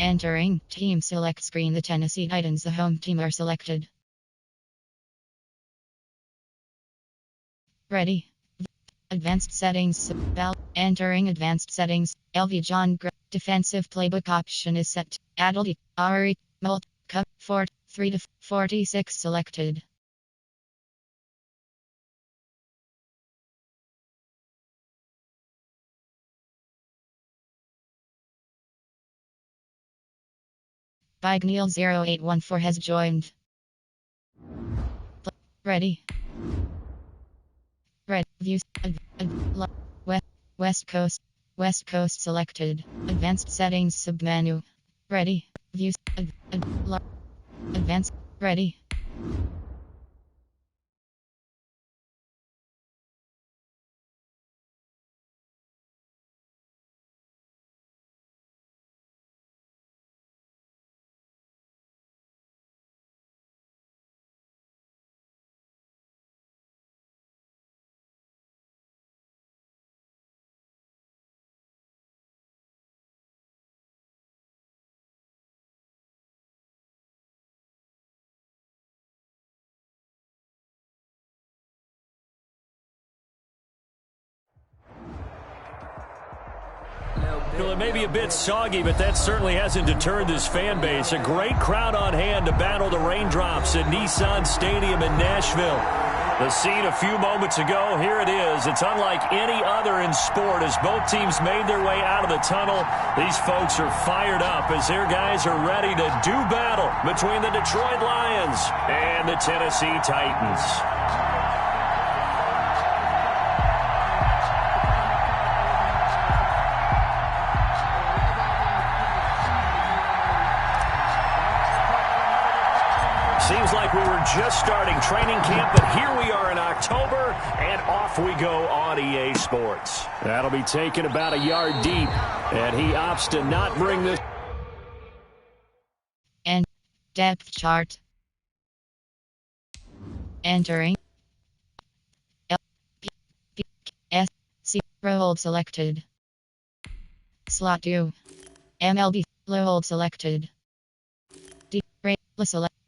Entering team select screen. The Tennessee Titans, the home team, are selected. Ready. Advanced settings. Entering advanced settings. LV John defensive playbook option is set. Adult RE Mult Cup 3 to 46 selected. Bigneel 0814 has joined. Ready. Red views. West Coast. West Coast selected. Advanced settings submenu. Ready. Views. Advanced. Ready. Well, it may be a bit soggy, but that certainly hasn't deterred this fan base. A great crowd on hand to battle the raindrops at Nissan Stadium in Nashville. The scene a few moments ago, here it is. It's unlike any other in sport as both teams made their way out of the tunnel. These folks are fired up as their guys are ready to do battle between the Detroit Lions and the Tennessee Titans. Seems like we were just starting training camp, but here we are in October, and off we go on EA Sports. That'll be taken about a yard deep, and he opts to not bring this. And depth chart. Entering. L P P S C row hold selected. Slot 2. MLB low hold selected. D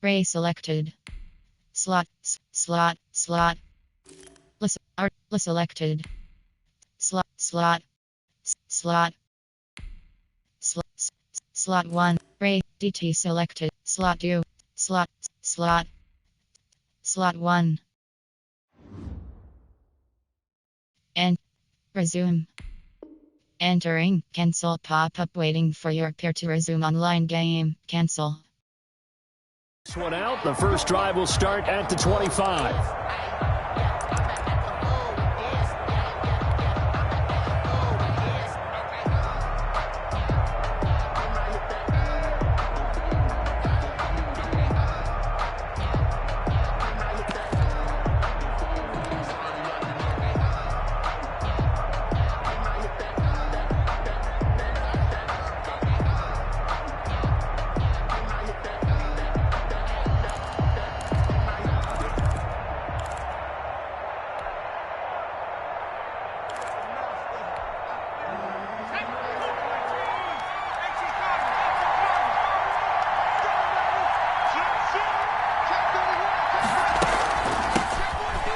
Ray selected. Slot slot slot. Selected. Slot slot slot slot 1. Ray DT selected. Slot 2. Slot 1. And resume. Entering cancel pop-up waiting for your pair to resume online game. Cancel. This one out. The first drive will start at the 25.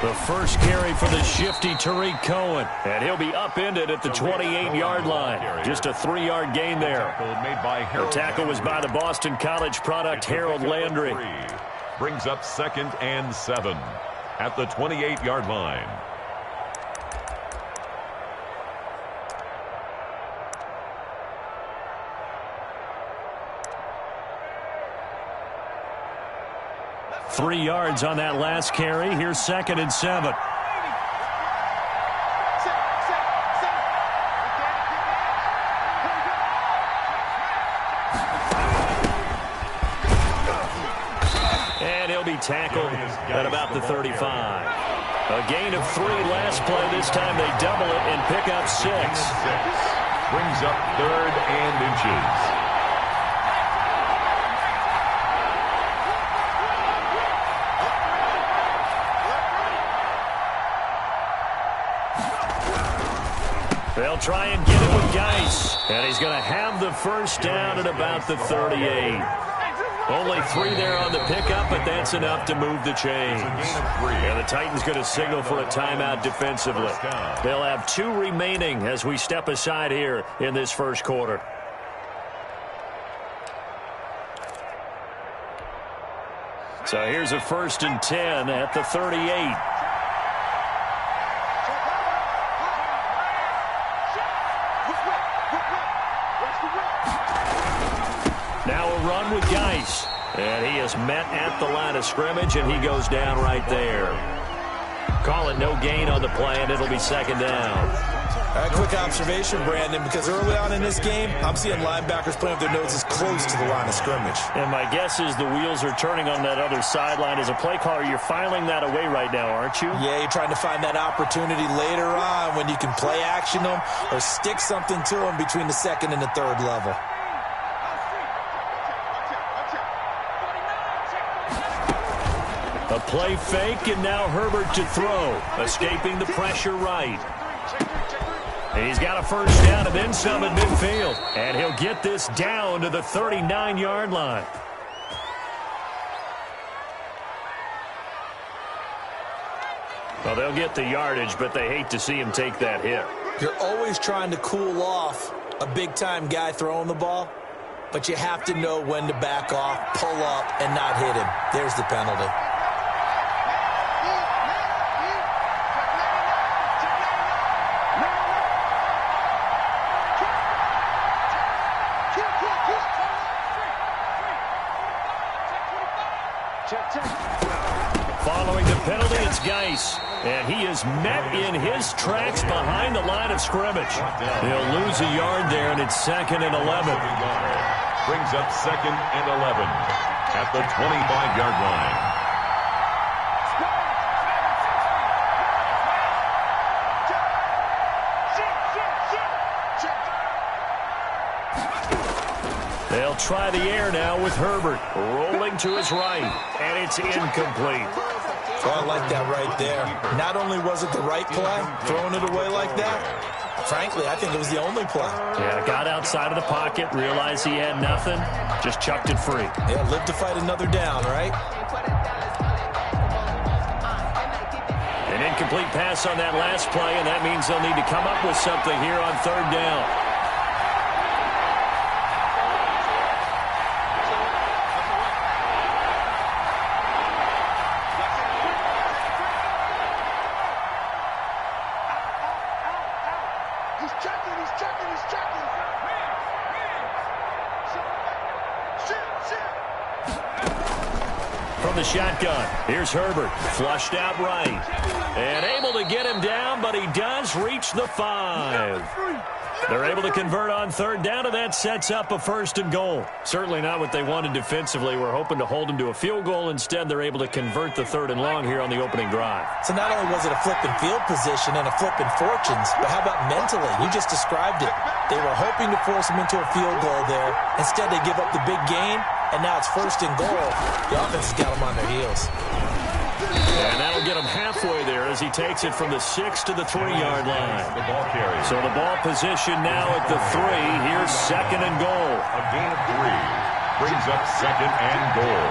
The first carry for the shifty Tariq Cohen. And he'll be upended at the 28-yard line. Just a 3-yard gain there. The tackle was by the Boston College product Harold Landry. Brings up 2nd and 7 at the 28-yard line. Three yards on that last carry. Here's 2nd and 7. And he'll be tackled at about the 35. A gain of 3 last play. This time they double it and pick up 6. Brings up 3rd and inches. They'll try and get it with Geis. And he's going to have the first down at about the 38. Only 3 there on the pickup, but that's enough to move the chains. And the Titans going to signal for a timeout defensively. They'll have 2 remaining as we step aside here in this first quarter. So here's a 1st and 10 at the 38. Now a run with Geis. And he is met at the line of scrimmage, and he goes down right there. Call it no gain on the play, and it'll be 2nd down. All right, quick observation, Brandon, because early on in this game, I'm seeing linebackers playing with their noses close to the line of scrimmage. And my guess is the wheels are turning on that other sideline. As a play caller, you're filing that away right now, aren't you? Yeah, you're trying to find that opportunity later on when you can play action them or stick something to them between the 2nd and the 3rd level. A play fake, and now Herbert to throw, escaping the pressure right. And he's got a first down and then some at midfield. And he'll get this down to the 39-yard line. Well, they'll get the yardage, but they hate to see him take that hit. You're always trying to cool off a big-time guy throwing the ball, but you have to know when to back off, pull up, and not hit him. There's the penalty. Following the penalty, it's Geis. And he is met in his tracks behind the line of scrimmage. He'll lose a yard there, and it's 2nd and 11. Brings up 2nd and 11 at the 25-yard line. They'll try the air now with Herbert rolling to his right, and it's incomplete. Oh, I like that right there. Not only was it the right play, throwing it away like that, frankly, I think it was the only play. Yeah, got outside of the pocket, realized he had nothing, just chucked it free. Yeah, live to fight another down, right? An incomplete pass on that last play, and that means they'll need to come up with something here on 3rd down. From the shotgun, here's Herbert, flushed out right, and able to get him down, but he does reach the 5. They're able to convert on 3rd down, and that sets up a 1st and goal. Certainly not what they wanted defensively. We're hoping to hold them to a field goal. Instead, they're able to convert the 3rd and long here on the opening drive. So not only was it a flipping field position and a flipping fortunes, but how about mentally? You just described it. They were hoping to force him into a field goal there. Instead, they give up the big gain, and now it's 1st and goal. The offense has got them on their heels. And that'll get him halfway there as he takes it from the 6 to the 3-yard line. So the ball position now at the 3. Here's 2nd and goal. A gain of 3 brings up 2nd and goal.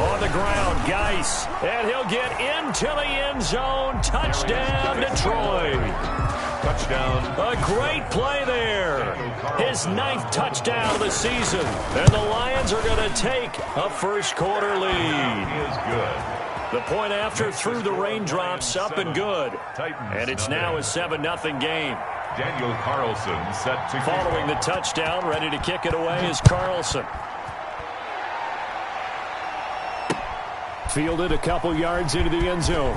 On the ground, Geis, and he'll get into the end zone. Touchdown, Detroit. Touchdown. A great play there. His 9th touchdown of the season. And the Lions are going to take a first-quarter lead. He is good. The point after through the raindrops, up and good. And it's now a 7-0 game. Daniel Carlson set to Following the touchdown, ready to kick it away is Carlson. Fielded a couple yards into the end zone.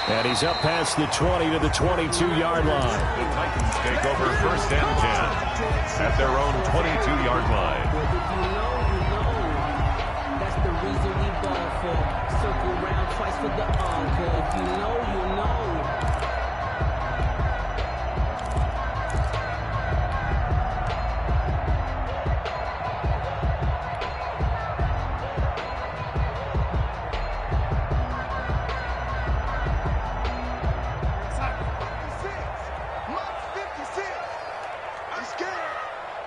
And he's up past the 20 to the 22-yard line. The Titans take over 1st and 10 at their own 22-yard line. That's the reason we ball for. Circle around twice for the encore. If you know, you know.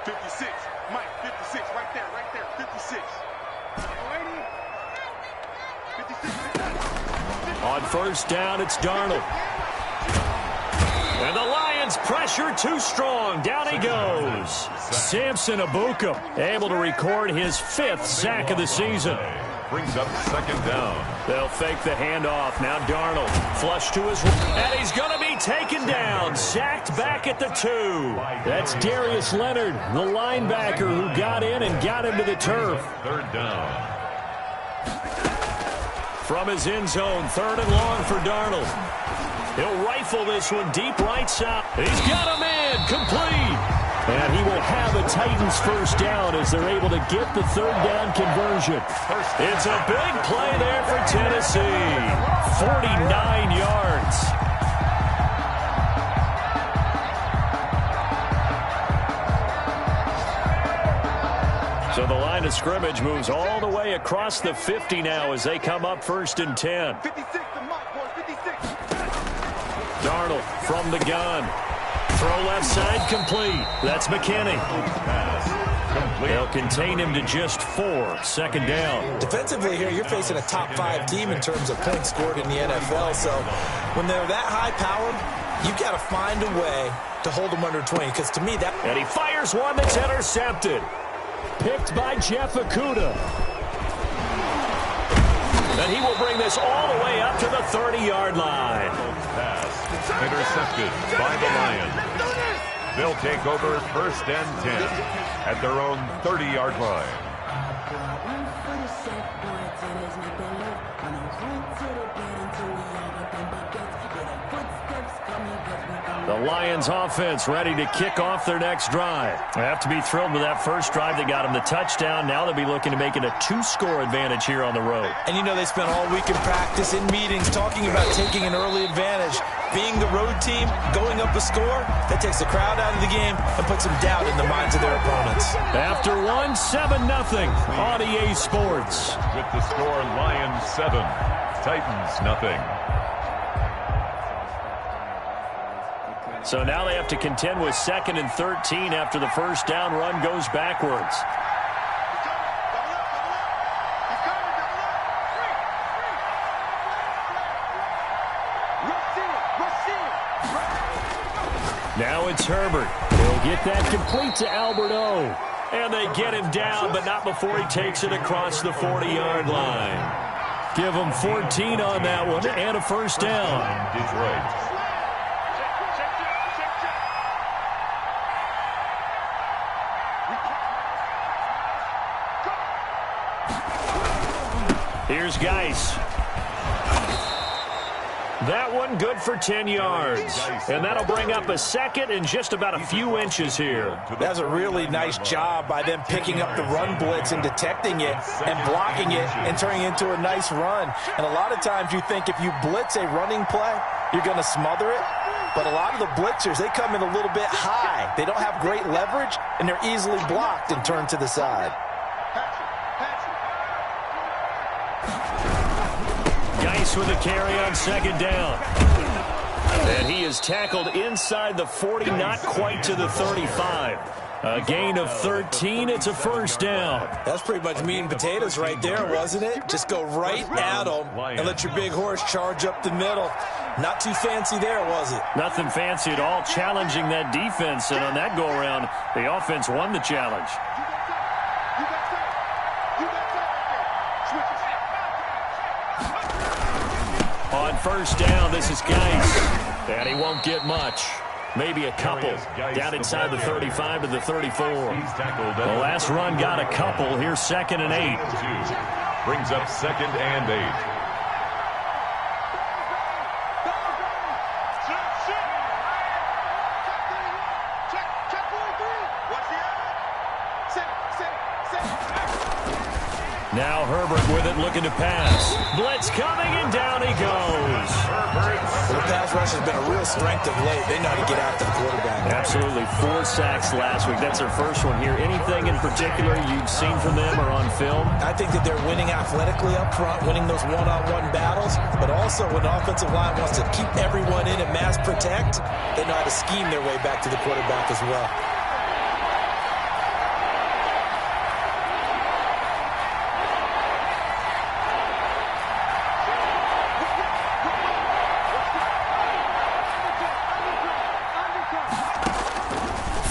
56. Mike, 56. Right there. 56. 56. On first down, it's Darnold. And the Lions pressure too strong. Down he goes. Samson Abuka able to record his 5th sack of the season. Brings up second down. They'll fake the handoff. Now Darnold flush to his right. And he's going to be taken down. Sacked back at the 2. That's Darius Leonard, the linebacker who got in and got him to the turf. Third down. From his end zone, 3rd and long for Darnold. He'll rifle this one deep right side. He's got him in. Complete. And he will have a Titans first down as they're able to get the 3rd down conversion. It's a big play there for Tennessee. 49 yards. So the line of scrimmage moves all the way across the 50 now as they come up 1st and 10. 56 to Mike, boys. 56. Darnold from the gun. Throw left side complete. That's McKinney. They'll contain him to just 4. 2nd down. Defensively here, you're facing a top 5 team in terms of points scored in the NFL. So when they're that high-powered, you've got to find a way to hold them under 20. Because to me, that... And he fires one that's intercepted. Picked by Jeff Okudah. And he will bring this all the way up to the 30-yard line. Pass intercepted by the Lions. They'll take over 1st and 10 at their own 30-yard line. The Lions offense ready to kick off their next drive. They have to be thrilled with that first drive that got them the touchdown. Now they'll be looking to make it a 2-score advantage here on the road. And you know they spent all week in practice, in meetings, talking about taking an early advantage. Being the road team, going up a score, that takes the crowd out of the game and puts some doubt in the minds of their opponents. After 7-0 on EA Sports. With the score, Lions 7, Titans nothing. So now they have to contend with 2nd and 13 after the first down run goes backwards. Now it's Herbert. He'll get that complete to Albert O. And they get him down, but not before he takes it across the 40-yard line. Give him 14 on that one and a first down. Detroit. Here's Geis. That one good for 10 yards. And that'll bring up a 2nd and just about a few inches here. That's a really nice job by them picking up the run blitz and detecting it and blocking it and turning it into a nice run. And a lot of times you think if you blitz a running play, you're going to smother it. But a lot of the blitzers, they come in a little bit high. They don't have great leverage, and they're easily blocked and turned to the side. Geis with a carry on 2nd down. And he is tackled inside the 40, not quite to the 35. A gain of 13. It's a first down. That's pretty much meat and potatoes right there, wasn't it? Just go right at them and let your big horse charge up the middle. Not too fancy there, was it? Nothing fancy at all, challenging that defense. And on that go-around, the offense won the challenge. On first down, this is Geis. And he won't get much. Maybe a couple. Down inside the 35 to the 34. The last run got a couple. Here's 2nd and 8. Brings up 2nd and 8. Now Herbert with it, looking to pass. Blitz coming, and down he goes. Well, the pass rush has been a real strength of late. They know how to get after the quarterback. Absolutely. 4 sacks last week. That's their first one here. Anything in particular you've seen from them or on film? I think that they're winning athletically up front, winning those one-on-one battles, but also when the offensive line wants to keep everyone in and mass protect, they know how to scheme their way back to the quarterback as well.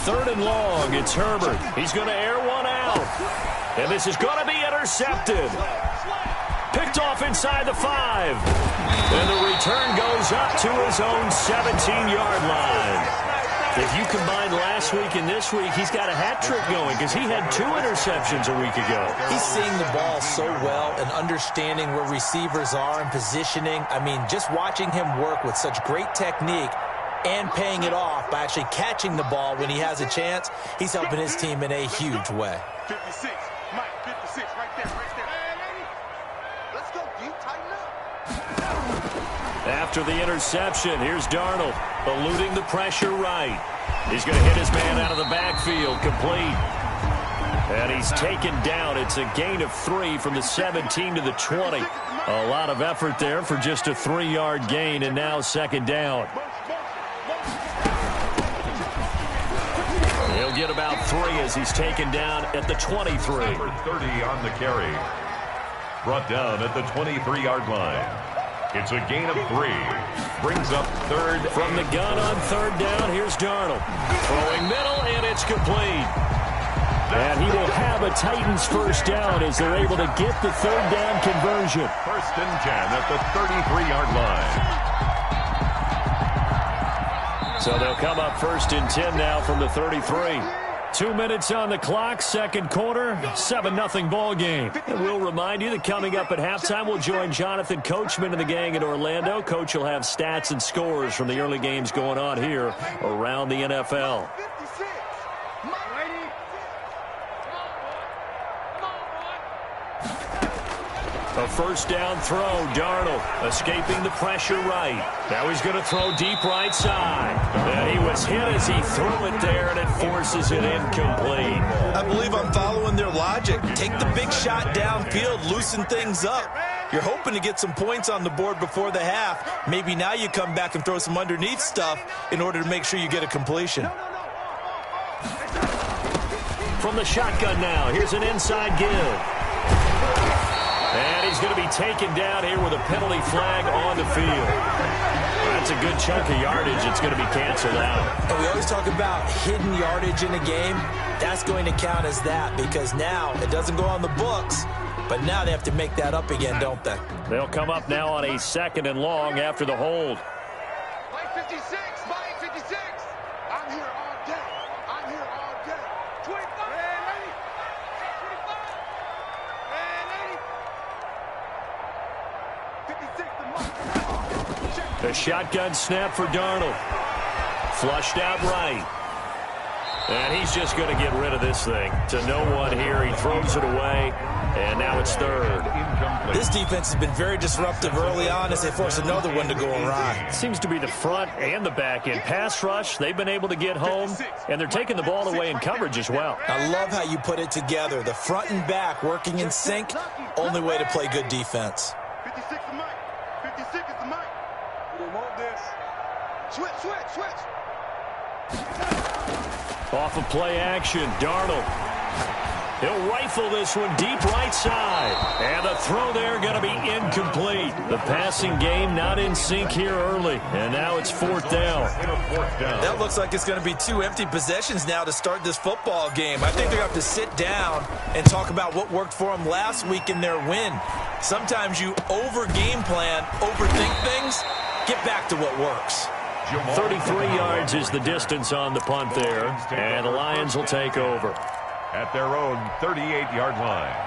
3rd and long. It's Herbert. He's going to air one out. And this is going to be intercepted. Picked off inside the 5. And the return goes up to his own 17-yard line. If you combine last week and this week, he's got a hat trick going because he had 2 interceptions a week ago. He's seeing the ball so well and understanding where receivers are and positioning. I mean, just watching him work with such great technique and paying it off by actually catching the ball when he has a chance, he's helping his team in a huge way. 56, Mike, 56, right there, right there. Let's go, deep, tighten up. After the interception, here's Darnold, eluding the pressure right. He's going to hit his man out of the backfield, complete. And he's taken down. It's a gain of 3 from the 17 to the 20. A lot of effort there for just a 3-yard gain, and now 2nd down. He'll get about 3 as he's taken down at the 23. Number 30 on the carry. Brought down at the 23-yard line. It's a gain of 3. Brings up 3rd. From the gun on 3rd down, here's Darnold. Throwing middle, and it's complete. And he will have a Titans 1st down as they're able to get the 3rd down conversion. 1st and 10 at the 33-yard line. So they'll come up 1st and 10 now from the 33. 2 minutes on the clock, 2nd quarter, 7-0 ball game. And we'll remind you that coming up at halftime, we'll join Jonathan Coachman and the gang in Orlando. Coach will have stats and scores from the early games going on here around the NFL. A 1st down throw, Darnold escaping the pressure right. Now he's going to throw deep right side. And he was hit as he threw it there, and it forces it incomplete. I believe I'm following their logic. Take the big shot downfield, loosen things up. You're hoping to get some points on the board before the half. Maybe now you come back and throw some underneath stuff in order to make sure you get a completion. From the shotgun now, here's an inside give. And he's going to be taken down here with a penalty flag on the field. That's a good chunk of yardage. It's going to be canceled out. And we always talk about hidden yardage in a game. That's going to count as that because now it doesn't go on the books, but now they have to make that up again, don't they? They'll come up now on a 2nd and long after the hold. Mike 56, Mike 56. I'm here all day. I'm here all day. 25. Hey, 25. 56 to Mike. The shotgun snap for Darnold. Flushed out right. And he's just going to get rid of this thing. To no one here. He throws it away. And now it's 3rd. This defense has been very disruptive early on as they force another one to go awry. Seems to be the front and the back end. Pass rush, they've been able to get home. And they're taking the ball away in coverage as well. I love how you put it together. The front and back working in sync. Only way to play good defense. 56 to Mike. 56 is to Mike. We want this. Switch, switch, switch. Off of play action, Darnold. He'll rifle this one deep right side. And the throw there going to be incomplete. The passing game not in sync here early. And now it's 4th down. That looks like it's going to be 2 empty possessions now to start this football game. I think they're going to have to sit down and talk about what worked for them last week in their win. Sometimes you over-game plan, overthink things. Get back to what works. 33 yards is the distance on the punt there. And the Lions will take over. At their own 38-yard line.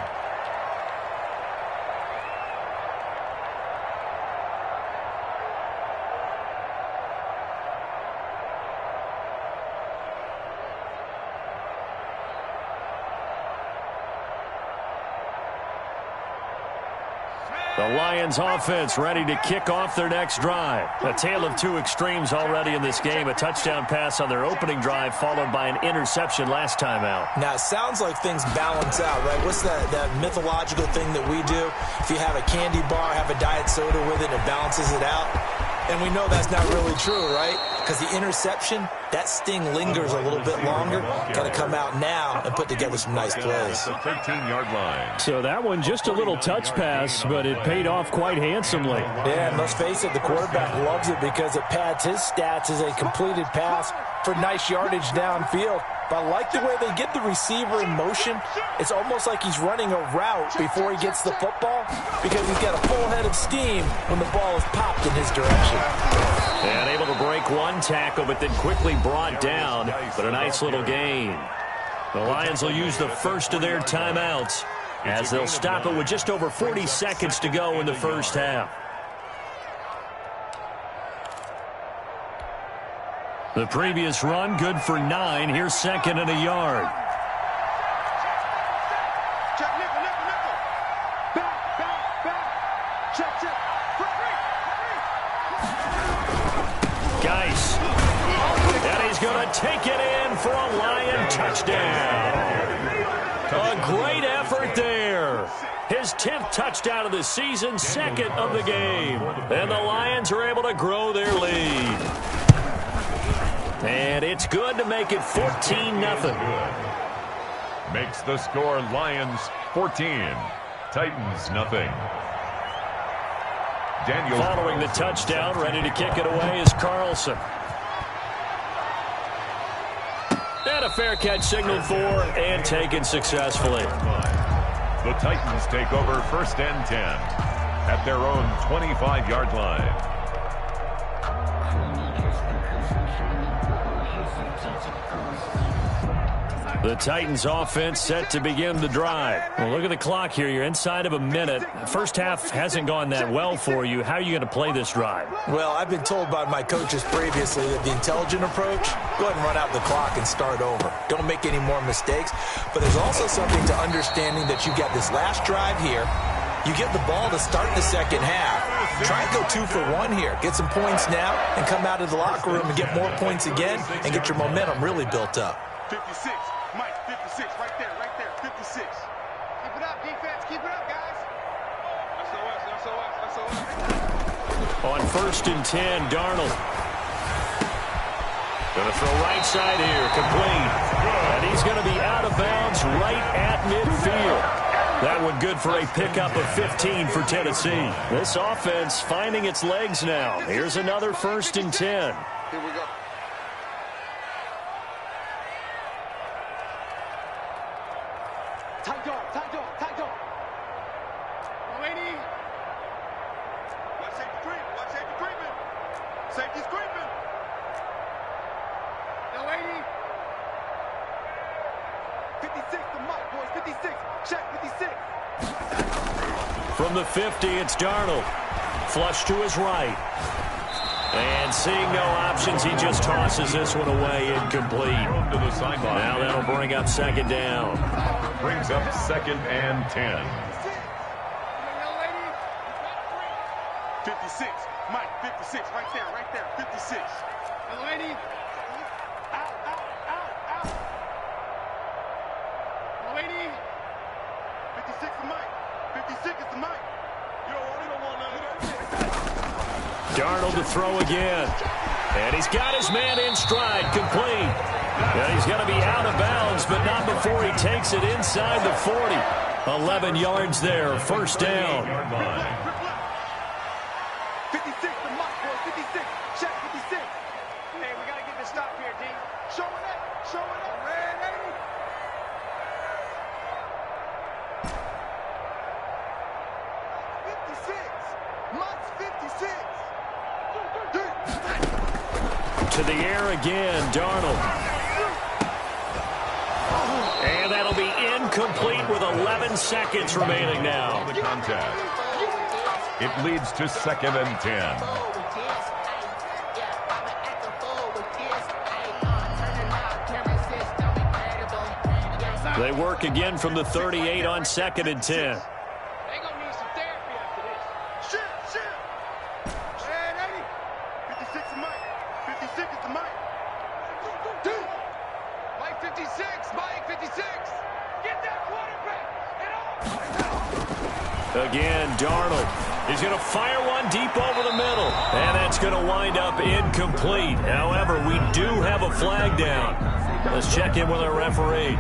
The Lions offense ready to kick off their next drive. A tale of 2 extremes already in this game. A touchdown pass on their opening drive followed by an interception last time out. Now, it sounds like things balance out, right? What's that mythological thing that we do? If you have a candy bar, have a diet soda with it, and it balances it out. And we know that's not really true, right? Because the interception, that sting lingers a little bit longer. Got to come out now and put together some nice plays. The 13-yard line. So that one just a little touch pass, but it paid off quite handsomely. Yeah, and let's face it, the quarterback loves it because it pads his stats as a completed pass for nice yardage downfield. But I like the way they get the receiver in motion. It's almost like he's running a route before he gets the football because he's got a full head of steam when the ball is popped in his direction. And able to break one tackle, but then quickly brought down. But a nice little gain. The Lions will use the first of their timeouts as they'll stop it with just over 40 seconds to go in the first half. The previous run, good for 9. Here's second and a yard. Check, nickel. Back. Check. Geis. And he's going to take it in for a Lion touchdown. A great effort there. His 10th touchdown of the season, second of the game. And the Lions are able to grow their lead. And it's good to make it 14-0. Makes the score Lions 14, Titans nothing. Daniel following the touchdown, ready to kick it away is Carlson. And a fair catch signaled for and taken successfully. The Titans take over first and 10 at their own 25-yard line. The Titans offense set to begin the drive. Well, look at the clock here. You're inside of a minute. First half hasn't gone that well for you. How are you going to play this drive? Well, I've been told by my coaches previously that the intelligent approach, go ahead and run out the clock and start over. Don't make any more mistakes. But there's also something to understanding that you've got this last drive here. You get the ball to start the second half. Try and go 2 for 1 here. Get some points now and come out of the locker room and get more points again and get your momentum really built up. 56. Mike, 56, right there, 56. Keep it up, defense, keep it up, guys. SOS. On first and 10, Darnold. Going to throw right side here, complete. And he's going to be out of bounds right at midfield. That one good for a pickup of 15 for Tennessee. This offense finding its legs now. Here's another first and 10. Here we go. Tight dog. Lady. Watch safety creeping. Safety's creeping. Now, lady. 56, the mic, boys. 56. Check, 56. From the 50, it's Darnold. Flush to his right. And seeing no options, he just tosses this one away, incomplete. To the sideline. Now that'll bring up second down. Brings up second and 10. 56. Mike, 56. Right there. 56. Now, lady. Out. Now, lady. 56 is Mike. 56 is the Mike. You don't want none of that. Darnold to throw again. And he's got his man in stride, complete. And he's going to be out of bounds, but not before he takes it inside the 40. 11 yards there, first down. 56 to Mike, boys. 56. Check, 56. Hey, we got to get this stop here, D. Showing up. Ready. 56. Mike's 56. To the air again, Darnold. And that'll be incomplete with 11 seconds remaining now. The contest. It leads to second and 10. They work again from the 38 on second and 10. They gonna need some therapy after this. Shit. Hey, 56 is Mike. 56 is the Mike. Dude. Mike 56. Mike 56. Get that quarterback. Again, Darnold. He's going to fire one deep over the middle. And that's going to wind up incomplete. However, we do have a flag down. Let's check in with our referee.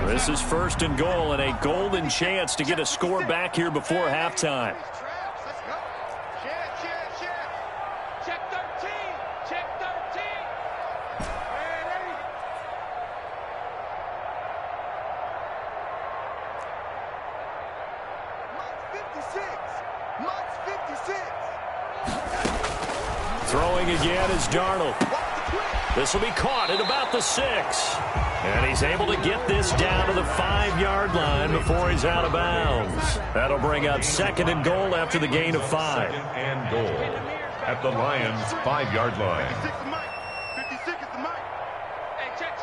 This is first and goal and a golden chance to get a score back here before halftime. Check 13. Throwing again is Darnold. This will be caught at about the 6. And he's able to get this down to the 5-yard line before he's out of bounds. That'll bring up 2nd and goal after the gain of 5. 2nd and goal at the Lions' 5-yard line. 56 is the mic. 56 is the mic. Hey, check.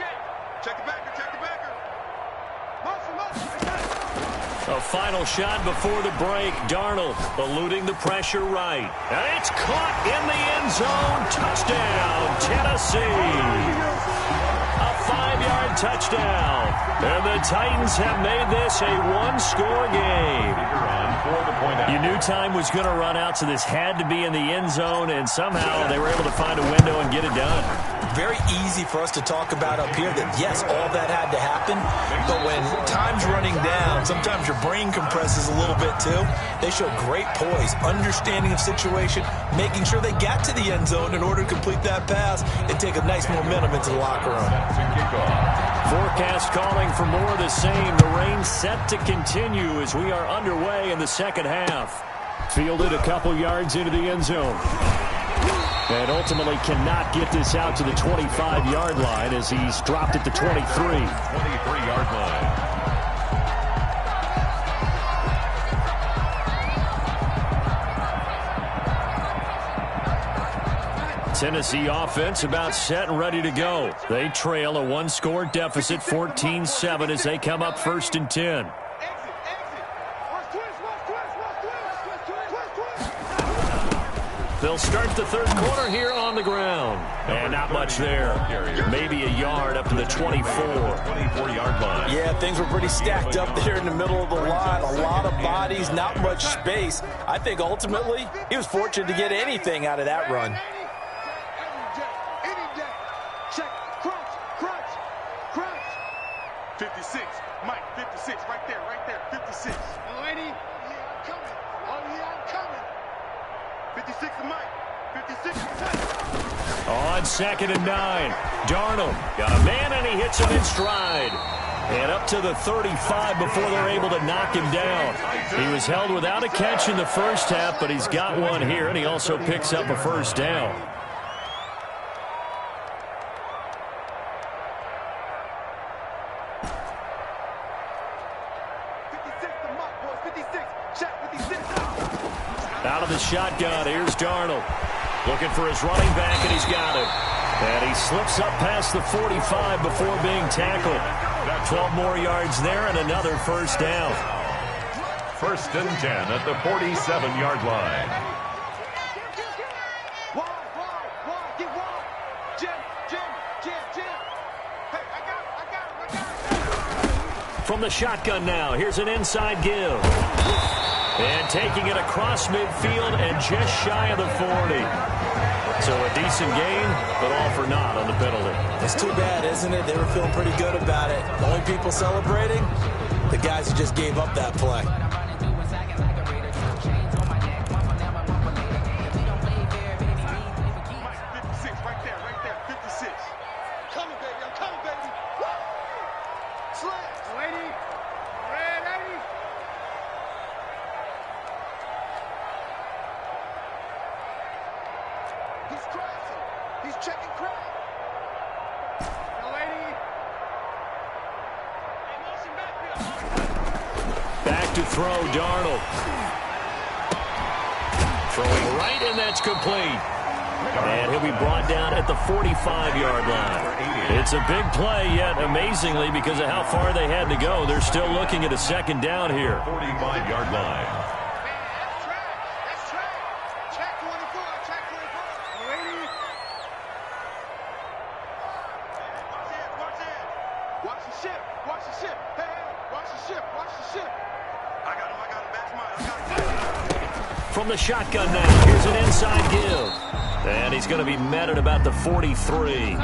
Check the backer, check the backer. A final shot before the break. Darnold eluding the pressure right. And it's caught in the end zone. Touchdown, Tennessee. A 5-yard touchdown. And the Titans have made this a one-score game. You knew time was going to run out, so this had to be in the end zone, and somehow they were able to find a window and get it done. Very easy for us to talk about up here that, yes, all that had to happen, but when time's running down, sometimes your brain compresses a little bit too. They show great poise, understanding of situation, making sure they got to the end zone in order to complete that pass and take a nice momentum into the locker room. Forecast calling for more of the same. The rain set to continue as we are underway in the second half. Fielded a couple yards into the end zone. And ultimately cannot get this out to the 25-yard line as he's dropped at the 23. 23-yard line. Tennessee offense about set and ready to go. They trail a one-score deficit, 14-7, as they come up 1st and 10. They'll start the third quarter here on the ground. And not much there. Maybe a yard up to the 24-yard line. Yeah, things were pretty stacked up there in the middle of the line. A lot of bodies, not much space. I think ultimately he was fortunate to get anything out of that run. 56, Mike, 56, right there, 56. Lady, yeah, I'm coming. Oh, yeah, I'm coming. 56 to Mike, 56 to Mike. On 2nd and 9, Darnold got a man and he hits him in stride. And up to the 35 before they're able to knock him down. He was held without a catch in the first half, but he's got one here, and he also picks up a first down. Out of the shotgun, here's Darnold. Looking for his running back, and he's got it. And he slips up past the 45 before being tackled. 12 more yards there and another first down. 1st and 10 at the 47-yard line. From the shotgun now, here's an inside give. And taking it across midfield and just shy of the 40. So a decent gain, but all for naught on the penalty. It's too bad, isn't it? They were feeling pretty good about it. The only people celebrating, the guys who just gave up that play. Back to throw, Darnold. Throwing right, and that's complete. And he'll be brought down at the 45-yard line. It's a big play, yet amazingly, because of how far they had to go, they're still looking at a second down here. 45-yard line. From the shotgun now, here's an inside give. And he's going to be met at about the 43.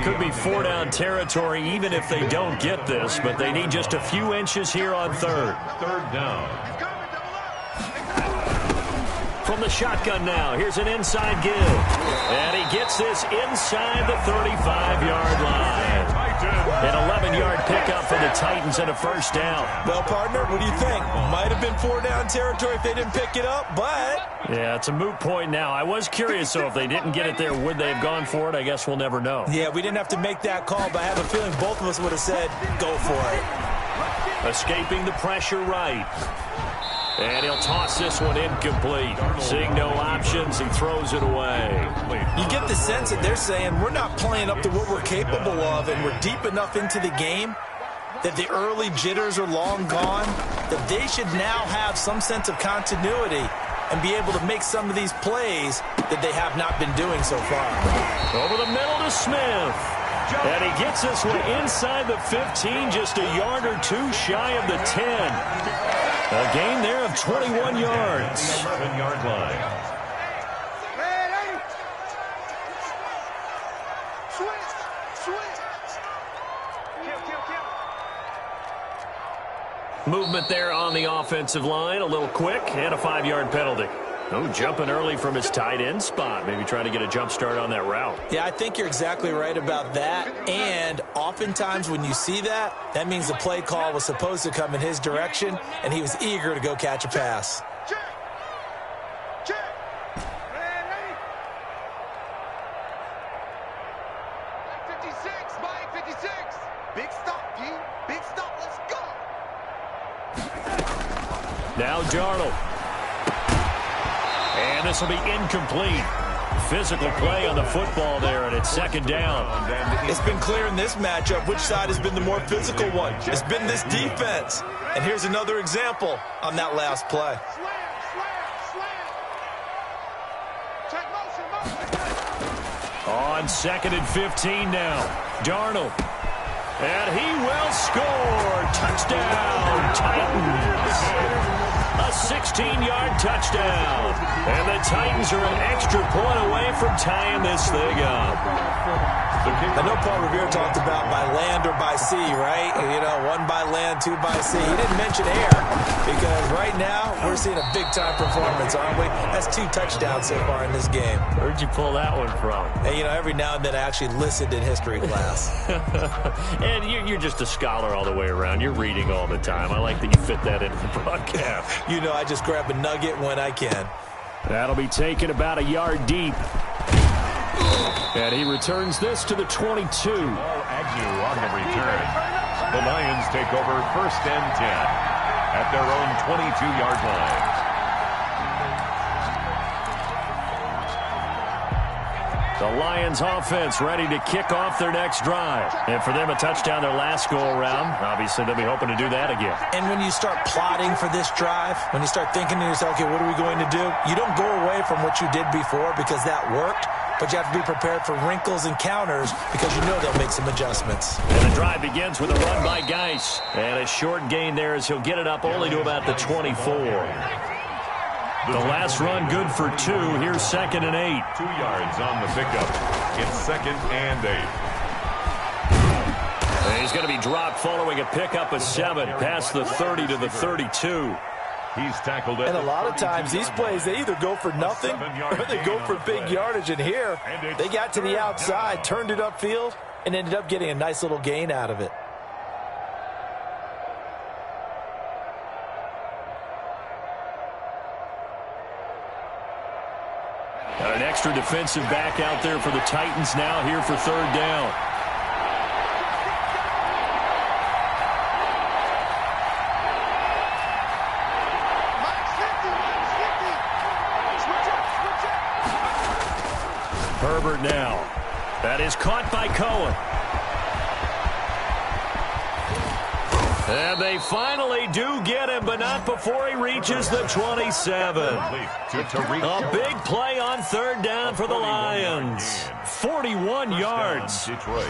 Could be 4-down territory even if they don't get this, but they need just a few inches here on 3rd. 3rd down. From the shotgun now, here's an inside give. And he gets this inside the 35-yard line. An 11-yard pickup for the Titans and a first down. Well, partner, what do you think? Might have been 4-down territory if they didn't pick it up, but... Yeah, it's a moot point now. I was curious, so if they didn't get it there, would they have gone for it? I guess we'll never know. Yeah, we didn't have to make that call, but I have a feeling both of us would have said, go for it. Escaping the pressure right. And he'll toss this one incomplete. Seeing no options, he throws it away. You get the sense that they're saying we're not playing up to what we're capable of, and we're deep enough into the game that the early jitters are long gone, that they should now have some sense of continuity and be able to make some of these plays that they have not been doing so far. Over the middle to Smith. And he gets this one inside the 15, just a yard or two shy of the 10. A gain there of 21 yards. 11-yard line. Movement there on the offensive line, a little quick, and a 5-yard penalty. Oh, jumping early from his tight end spot. Maybe trying to get a jump start on that route. Yeah, I think you're exactly right about that. And oftentimes when you see that, that means the play call was supposed to come in his direction, and he was eager to go catch a pass. Now Darnold. And this will be incomplete. Physical play on the football there, and it's second down. It's been clear in this matchup which side has been the more physical one. It's been this defense. And here's another example on that last play. On 2nd and 15 now. Darnold. And he will score. Touchdown, Titans. A 16-yard touchdown. And the Titans are an extra point away from tying this thing up. I know Paul Revere talked about by land or by sea, right? You know, 1 by land, 2 by sea. He didn't mention air because right now we're seeing a big-time performance, aren't we? That's 2 touchdowns so far in this game. Where'd you pull that one from? And, you know, every now and then I actually listened in history class. And you're just a scholar all the way around. You're reading all the time. I like that you fit that into the broadcast. You know, I just grab a nugget when I can. That'll be taken about a yard deep. And he returns this to the 22. Agnew on the return. The Lions take over 1st and 10 at their own 22-yard line. The Lions offense ready to kick off their next drive. And for them, a touchdown their last go-around. Obviously, they'll be hoping to do that again. And when you start plotting for this drive, when you start thinking to yourself, okay, what are we going to do? You don't go away from what you did before because that worked. But you have to be prepared for wrinkles and counters because you know they'll make some adjustments. And the drive begins with a run by Geis. And a short gain there as he'll get it up only to about the 24. The last run good for 2. Here's 2nd and 8. 2 yards on the pickup. It's 2nd and 8. And he's going to be dropped following a pickup of 7 past the 30 to the 32. He's tackled it. And a lot of times these plays, they either go for nothing or they go for big yardage. And here, they got to the outside, turned it upfield, and ended up getting a nice little gain out of it. Got an extra defensive back out there for the Titans now here for 3rd down. Herbert now. That is caught by Cohen. And they finally do get him, but not before he reaches the 27. A big play on 3rd down for the Lions. 41 yards. Detroit.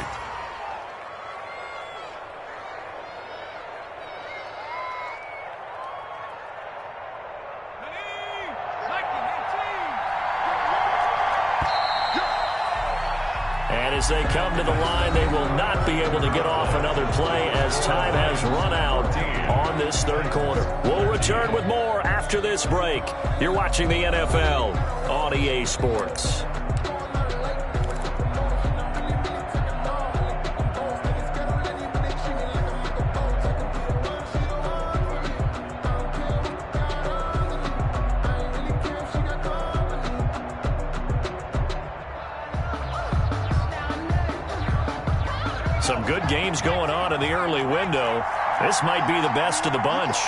And as they come to the line, they will not be able to get off another play as time has run out on this 3rd quarter. We'll return with more after this break. You're watching the NFL on EA Sports. good games going on in the early window. This might be the best of the bunch.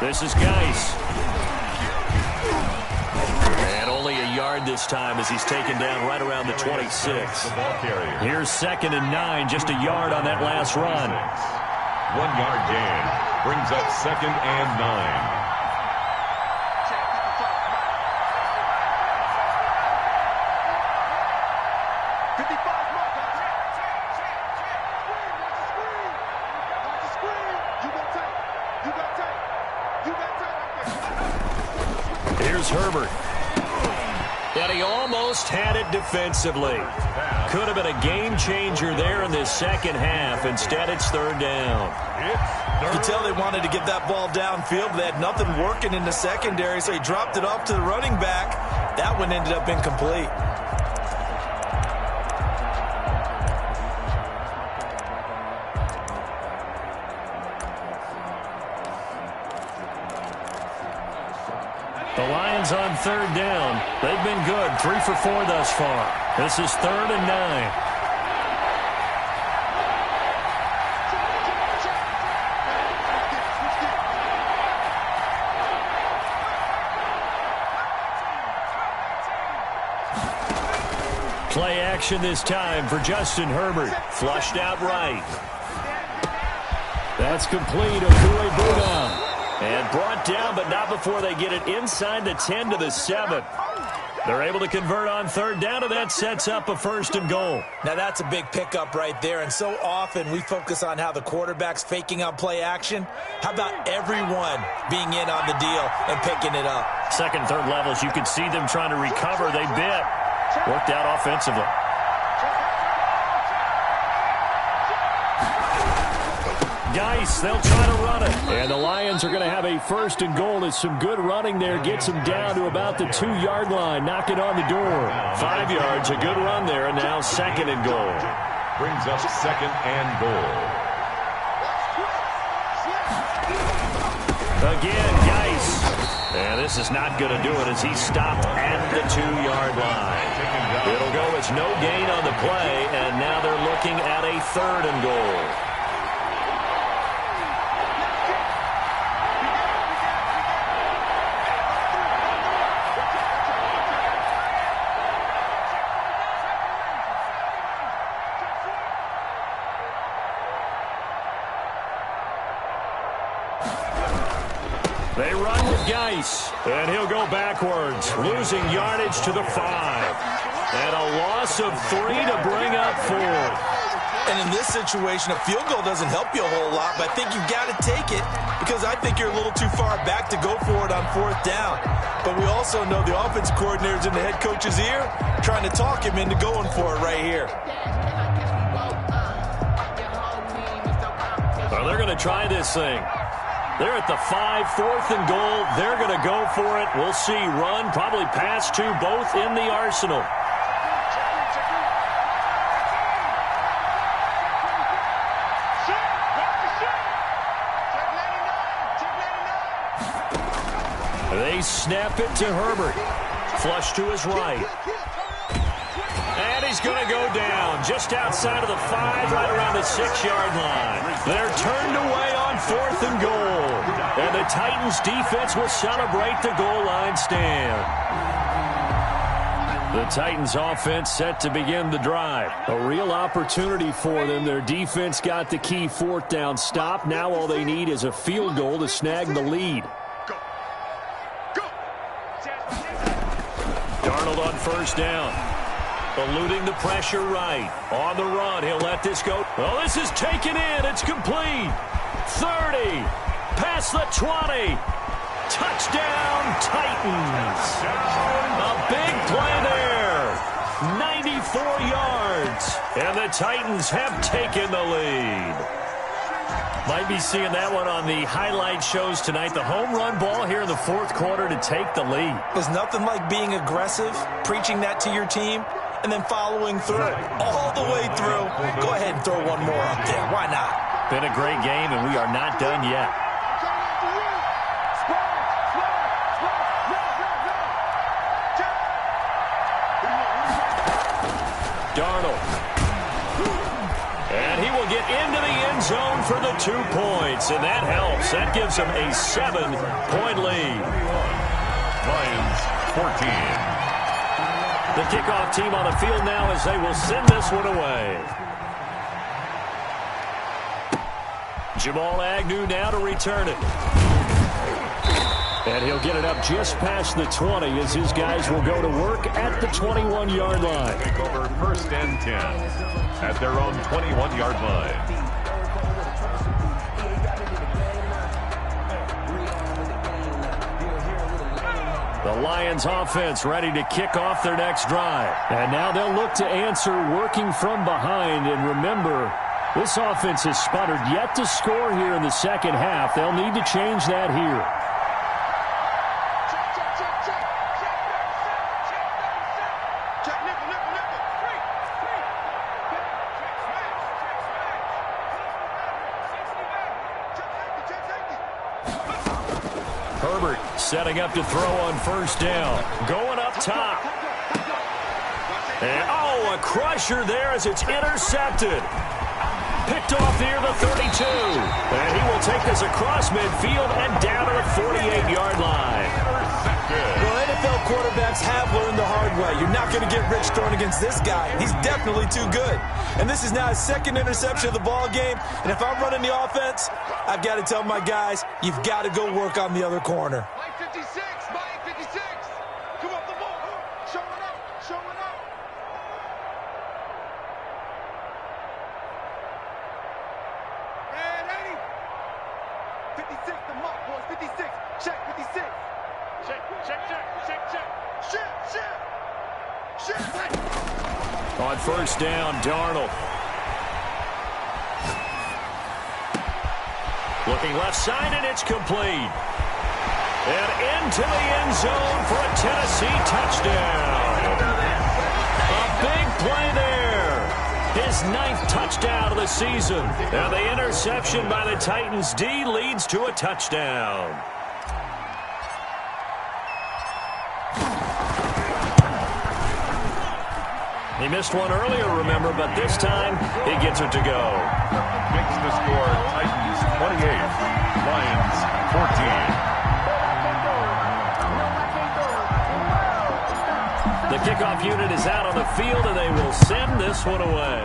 This is Geis. And only a yard this time as he's taken down right around the 26. Here's 2nd and 9, just a yard on that last run. 1 yard gain brings up 2nd and 9. Here's Herbert. And he almost had it defensively. Could have been a game changer there in this second half. Instead, it's 3rd down. You can tell they wanted to get that ball downfield, but they had nothing working in the secondary, so he dropped it off to the running back. That one ended up incomplete. The Lions on 3rd down. They've been good, 3 for 4 thus far. This is 3rd and 9. Play action this time for Justin Herbert. Flushed out right. That's complete. Okuegbuna. And brought down, but not before they get it inside the 10 to the 7. They're able to convert on 3rd down, and that sets up a 1st and goal. Now, that's a big pickup right there, and so often we focus on how the quarterback's faking on play action. How about everyone being in on the deal and picking it up? 2nd, 3rd levels, you can see them trying to recover. They bit. Worked out offensively. Geis, they'll try to run it. And the Lions are going to have a 1st and goal. It's some good running there. Gets them down to about the 2-yard line. Knock it on the door. 5 yards, a good run there. And now 2nd and goal. Brings up 2nd and goal. Again, Geis. And this is not going to do it as he's stopped at the 2-yard line. It'll go as no gain on the play. And now they're looking at a 3rd and goal. They run with Geis, and he'll go backwards, losing yardage to the 5. And a loss of 3 to bring up 4th. And in this situation, a field goal doesn't help you a whole lot, but I think you've got to take it because I think you're a little too far back to go for it on 4th down. But we also know the offense coordinator's in the head coach's ear, trying to talk him into going for it right here. Well, they're going to try this thing. They're at the 5, 4th and goal. They're going to go for it. We'll see. Run, probably pass to both in the arsenal. They snap it to Herbert. Flush to his right. And he's going to go down just outside of the 5, right around the 6-yard line. They're turned away on 4th and goal. And the Titans defense will celebrate the goal line stand. The Titans offense set to begin the drive. A real opportunity for them. Their defense got the key 4th down stop. Now all they need is a field goal to snag the lead. Darnold on 1st down. Eluding the pressure right. On the run, he'll let this go. Well, this is taken in. It's complete. 30. Past the 20. Touchdown, Titans. A big play there. 94 yards. And the Titans have taken the lead. Might be seeing that one on the highlight shows tonight. The home run ball here in the 4th quarter to take the lead. There's nothing like being aggressive, preaching that to your team, and then following through all the way through. Go ahead and throw one more up there. Why not? Been a great game, and we are not done yet. get into the end zone for the 2 points, and that helps. That gives them a 7-point lead. Lions 14. The kickoff team on the field now as they will send this one away. Jamal Agnew now to return it. And he'll get it up just past the 20 as his guys will go to work at the 21-yard line. Take over 1st and 10 at their own 21-yard line. The Lions offense ready to kick off their next drive. And now they'll look to answer working from behind. And remember, this offense has sputtered yet to score here in the second half. They'll need to change that here. Setting up to throw on 1st down. Going up top. And, a crusher there as it's intercepted. Picked off near the 32. And he will take this across midfield and down to the 48-yard line. Well, NFL quarterbacks have learned the hard way. You're not going to get rich throwing against this guy. He's definitely too good. And this is now his 2nd interception of the ball game. And if I'm running the offense, I've got to tell my guys, you've got to go work on the other corner. On 1st down, Darnold. Looking left side, and it's complete. And into the end zone for a Tennessee touchdown. A big play there. His 9th touchdown of the season. And the interception by the Titans D leads to a touchdown. He missed one earlier, remember, but this time he gets it to go. Makes the score Titans 28, Lions 14. The kickoff unit is out on the field, and they will send this one away.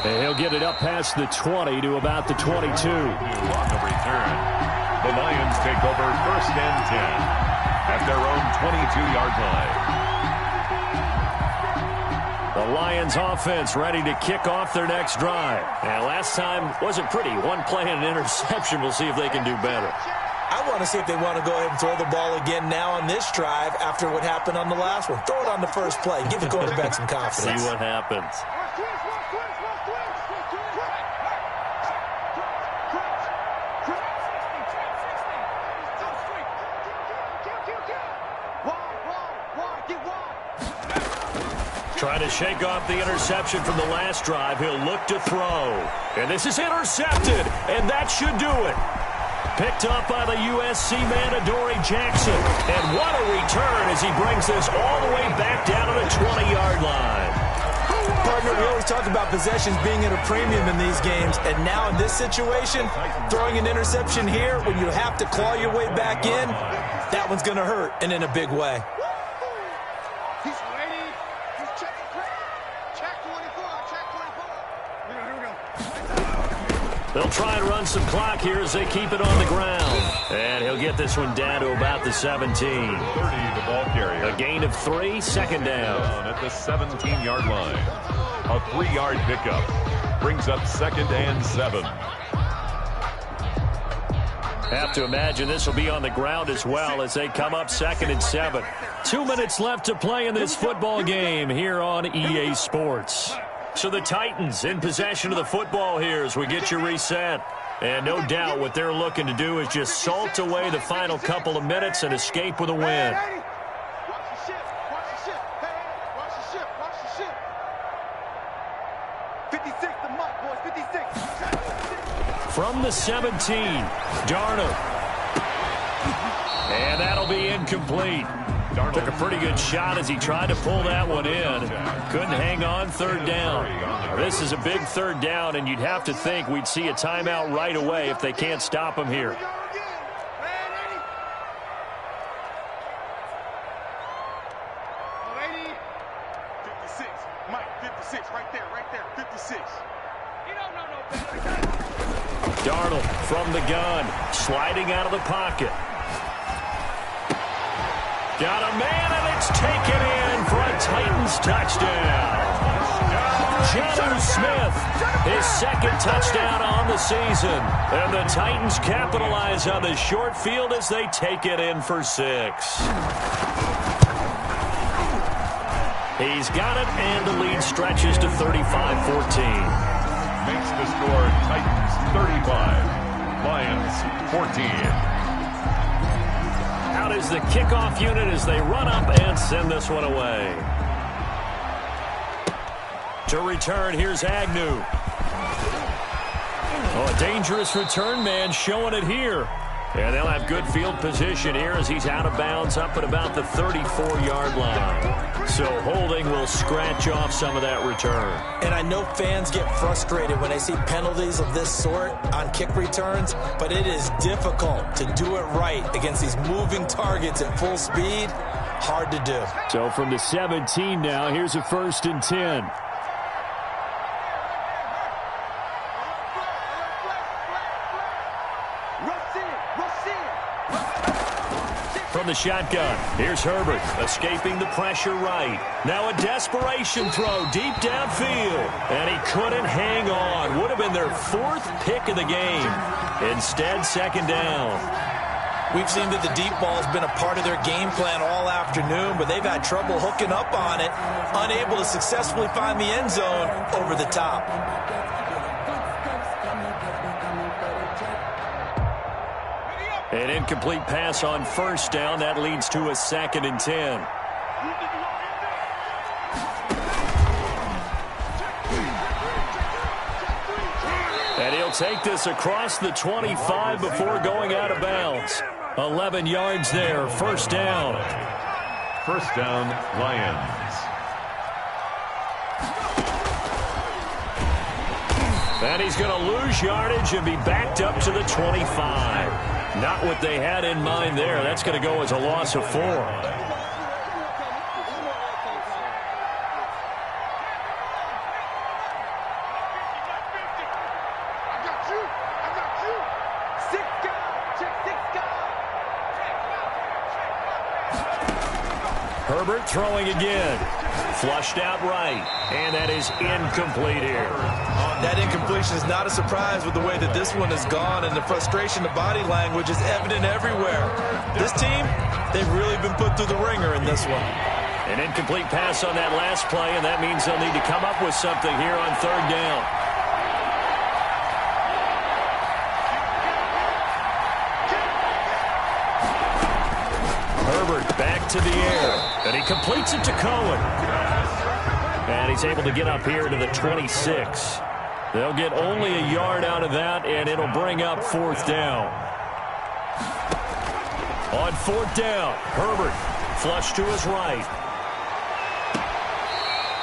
And he'll get it up past the 20 to about the 22. On the return. The Lions take over 1st and 10 at their own 22-yard line. The Lions offense ready to kick off their next drive. And last time wasn't pretty. One play and an interception. We'll see if they can do better. I want to see if they want to go ahead and throw the ball again now on this drive after what happened on the last one. Throw it on the first play. Give the quarterback some confidence. See what happens. Trying to shake off the interception from the last drive. He'll look to throw. And this is intercepted. And that should do it. Picked up by the USC man, Adoree Jackson. And what a return as he brings this all the way back down to the 20-yard line. Partner, we always talk about possessions being at a premium in these games. And now in this situation, throwing an interception here when you have to claw your way back in, that one's going to hurt, and in a big way. They'll try and run some clock here as they keep it on the ground. And he'll get this one down to about the 17. 30, the ball carrier. A gain of 3, 2nd down. At the 17-yard line. A 3-yard pickup. Brings up 2nd and 7. Have to imagine this will be on the ground as well as they come up 2nd and 7. 2 minutes left to play in this football game here on EA Sports. So the Titans in possession of the football here as we get you reset. And no doubt what they're looking to do is just salt away the final couple of minutes and escape with a win. From the 17, Darnold. And that'll be incomplete. Took a pretty good shot as he tried to pull that one in. Couldn't hang on third down. This is a big third down, and you'd have to think we'd see a timeout right away if they can't stop him here. Darnold from the gun, sliding out of the pocket. Got a man, and it's taken in for a Titans touchdown. Jonnu Smith, his second touchdown on the season. And the Titans capitalize on the short field as they take it in for 6. He's got it, and the lead stretches to 35-14. Makes the score Titans 35, Lions 14. Out is the kickoff unit as they run up and send this one away. To return, here's Agnew. Oh, a dangerous return man showing it here. And they'll have good field position here as he's out of bounds up at about the 34-yard line. So holding will scratch off some of that return. And I know fans get frustrated when they see penalties of this sort on kick returns, but it is difficult to do it right against these moving targets at full speed. Hard to do. So from the 17 now, here's a 1st and 10. From the shotgun, here's Herbert, escaping the pressure right. Now a desperation throw deep downfield, and he couldn't hang on. Would have been their 4th pick of the game. Instead, 2nd down. We've seen that the deep ball has been a part of their game plan all afternoon, but they've had trouble hooking up on it, unable to successfully find the end zone over the top. An incomplete pass on 1st down. That leads to a 2nd and 10. And he'll take this across the 25 before going out of bounds. 11 yards there, 1st down. 1st down, Lions. And he's going to lose yardage and be backed up to the 25. Not what they had in mind there. That's going to go as a loss of 4. Herbert throwing again. Flushed out right. And that is incomplete here. That incompletion is not a surprise with the way that this one has gone, and the frustration, the body language is evident everywhere. This team, they've really been put through the ringer in this one. An incomplete pass on that last play, and that means they'll need to come up with something here on 3rd down. Herbert back to the air, and he completes it to Cohen. And he's able to get up here to the 26. They'll get only a yard out of that, and it'll bring up 4th down. On 4th down, Herbert flush to his right.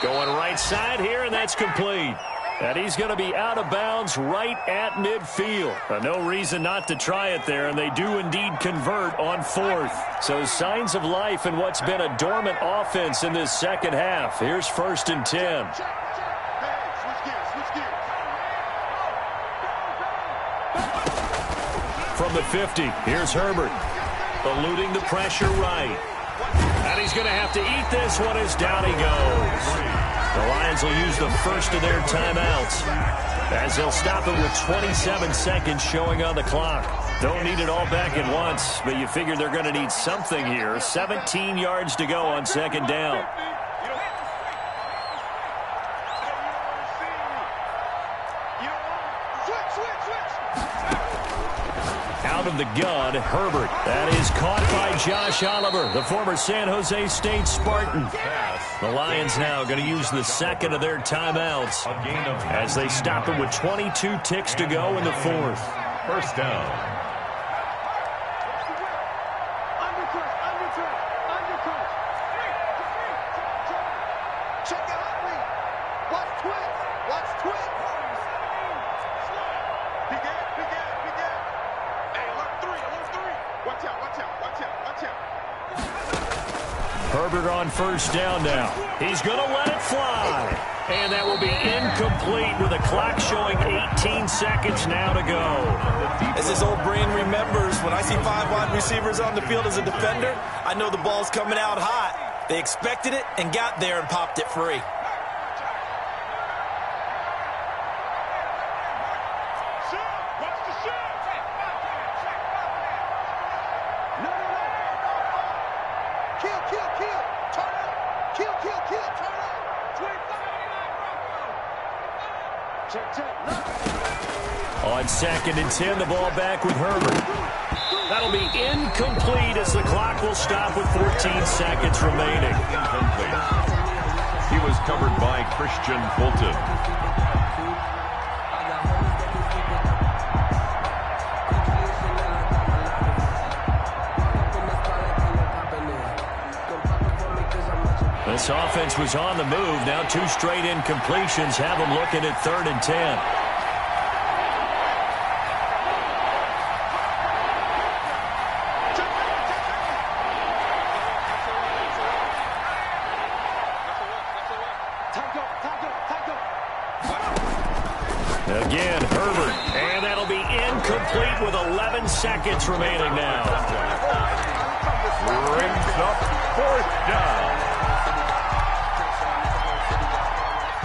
Going right side here, and that's complete. And he's going to be out of bounds right at midfield. No reason not to try it there, and they do indeed convert on 4th. So signs of life in what's been a dormant offense in this 2nd half. Here's 1st and 10. From the 50, here's Herbert, eluding the pressure right. And he's going to have to eat this one as down he goes. The Lions will use the first of their timeouts as they'll stop it with 27 seconds showing on the clock. Don't need it all back at once, but you figure they're going to need something here. 17 yards to go on 2nd down. Out of the gun, Herbert. That is caught by Josh Oliver, the former San Jose State Spartan. The Lions now going to use the 2nd of their timeouts as they stop it with 22 ticks to go in the 4th. 1st down. Watch out, watch out, watch out, watch out. Herbert on first down now. He's going to let it fly. And that will be incomplete with the clock showing 18 seconds now to go. As his old brain remembers, when I see 5 wide receivers on the field as a defender, I know the ball's coming out hot. They expected it and got there and popped it free. On 2nd and 10, the ball back with Herbert. That'll be incomplete as the clock will stop with 14 seconds remaining. Incomplete. He was covered by Christian Fulton. This offense was on the move. Now 2 straight incompletions have them looking at 3rd and 10. Again, Herbert. And that'll be incomplete with 11 seconds remaining now. Brings up 4th down.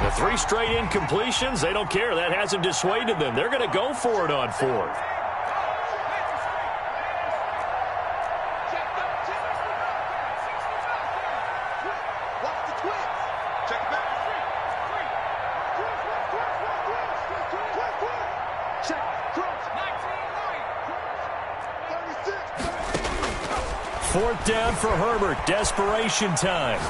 The 3 straight incompletions, they don't care. That hasn't dissuaded them. They're going to go for it on 4th. Fourth down for Herbert. Desperation time.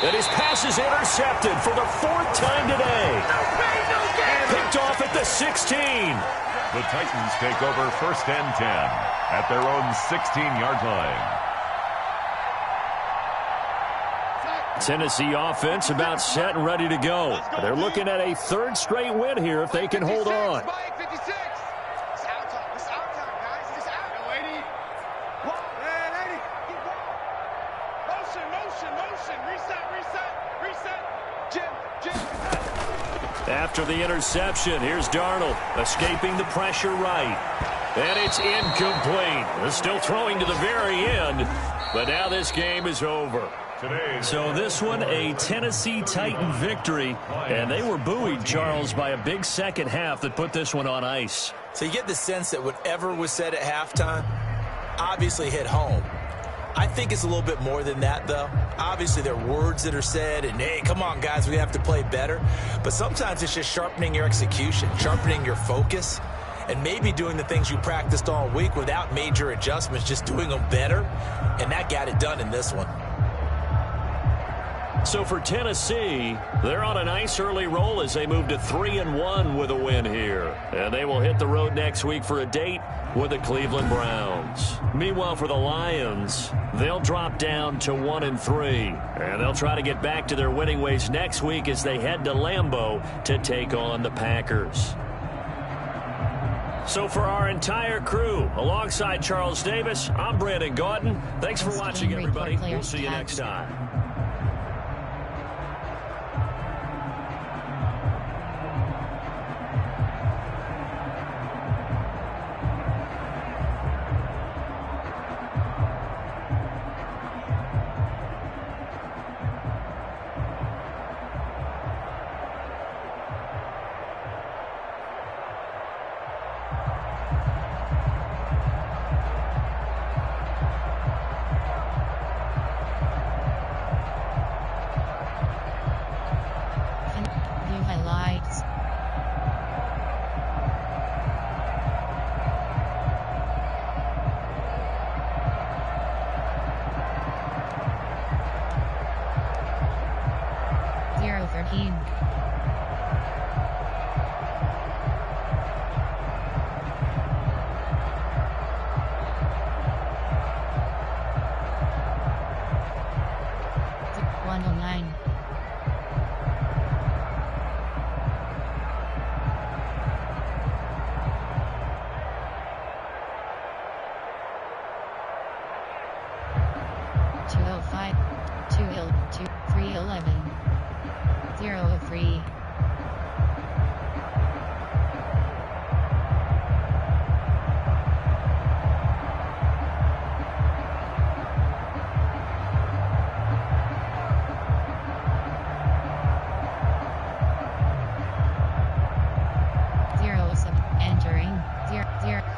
And his pass is intercepted for the 4th time today. Picked off at the 16. The Titans take over 1st and 10 at their own 16-yard line. Tennessee offense about set and ready to go. They're looking at a 3rd straight win here if they can hold on. After the interception, here's Darnold, escaping the pressure right. And it's incomplete. They're still throwing to the very end, but now this game is over. So this one, a Tennessee Titan victory, and they were buoyed, Charles, by a big second half that put this one on ice. So you get the sense that whatever was said at halftime obviously hit home. I think it's a little bit more than that, though. Obviously, there are words that are said, and, hey, come on, guys, we have to play better. But sometimes it's just sharpening your execution, sharpening your focus, and maybe doing the things you practiced all week without major adjustments, just doing them better, and that got it done in this one. So for Tennessee, they're on a nice early roll as they move to 3-1 with a win here. And they will hit the road next week for a date with the Cleveland Browns. Meanwhile, for the Lions, they'll drop down to 1-3. And they'll try to get back to their winning ways next week as they head to Lambeau to take on the Packers. So for our entire crew, alongside Charles Davis, I'm Brandon Gaudin. Thanks for watching, everybody. We'll see you next time.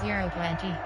0-20.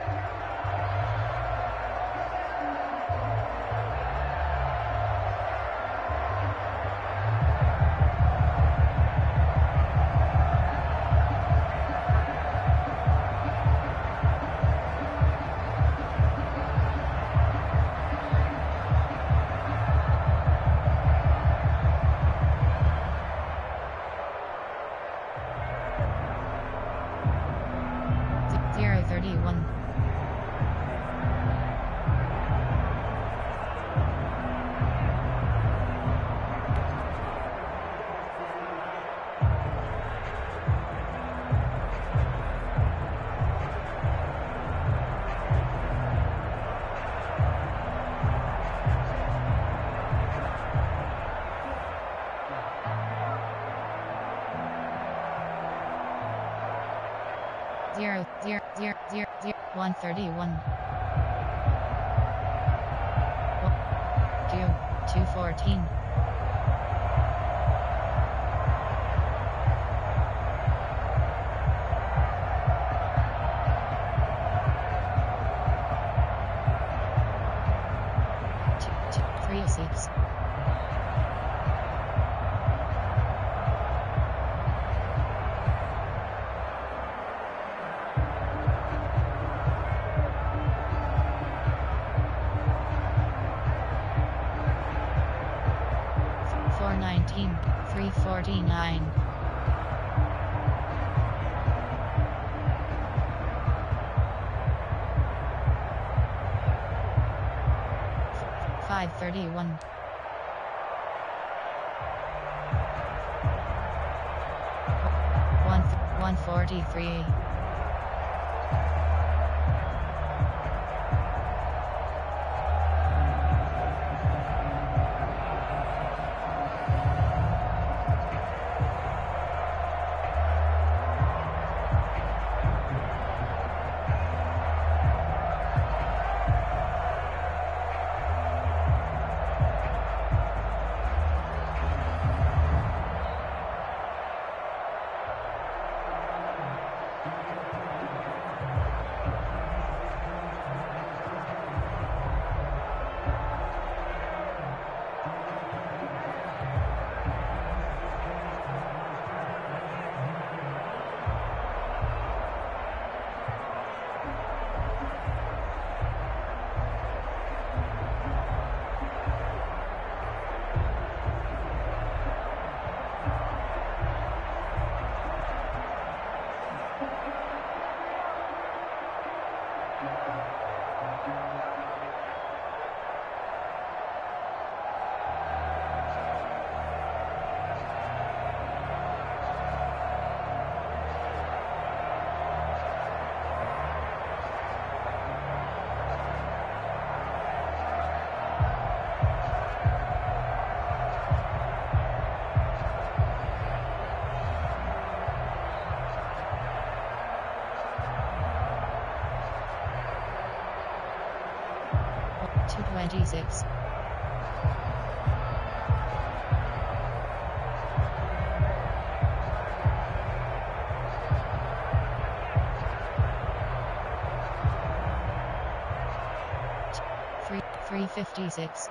Zero, 131. 214. 306. 419, 349. 531. 143. 226. 356.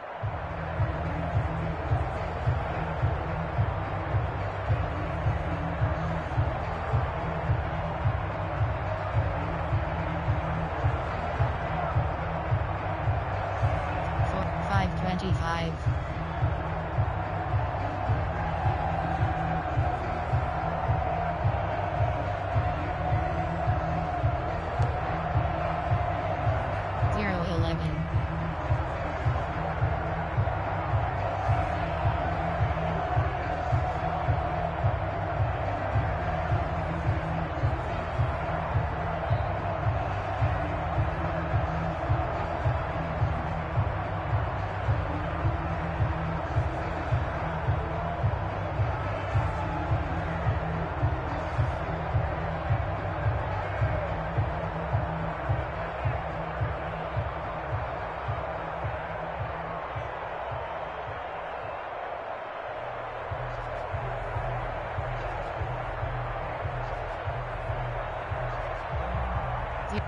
525. 011. 012.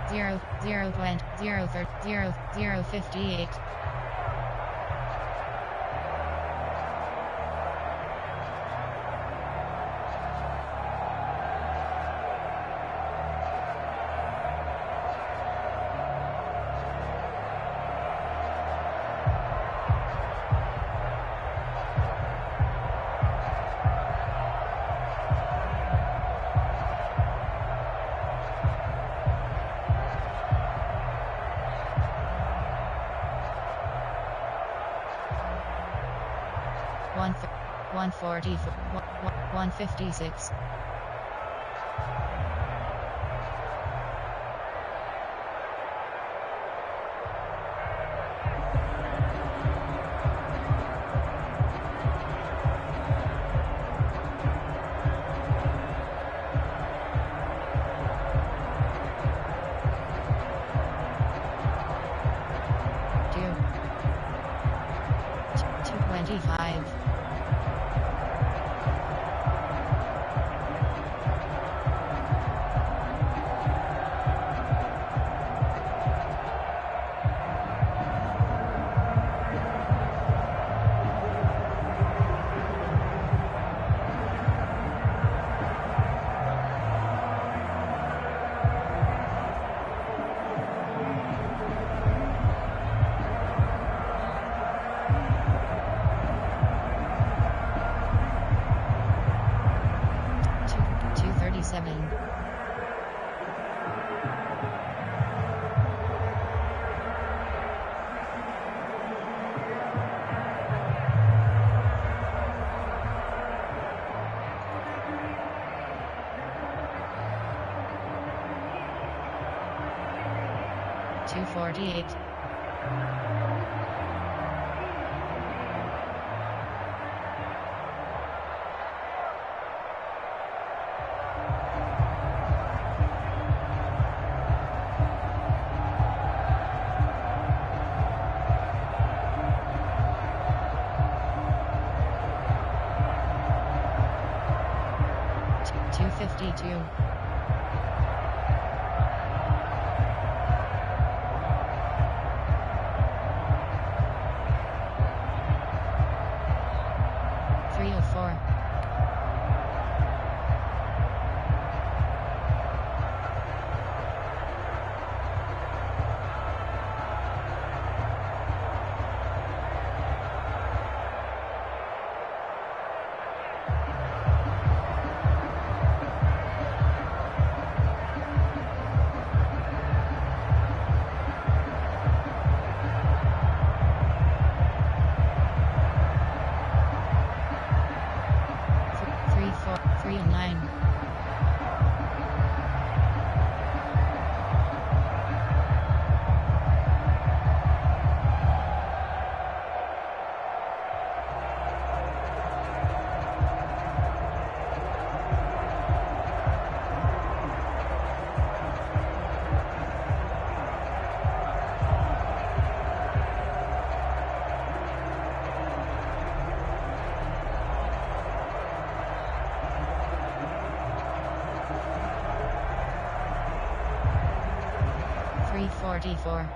0 0 20 0 30 0 0 58. One 140 156. Two 225. Two 237. Two 48. Two 52. Three oh four. Three 309. Three 44.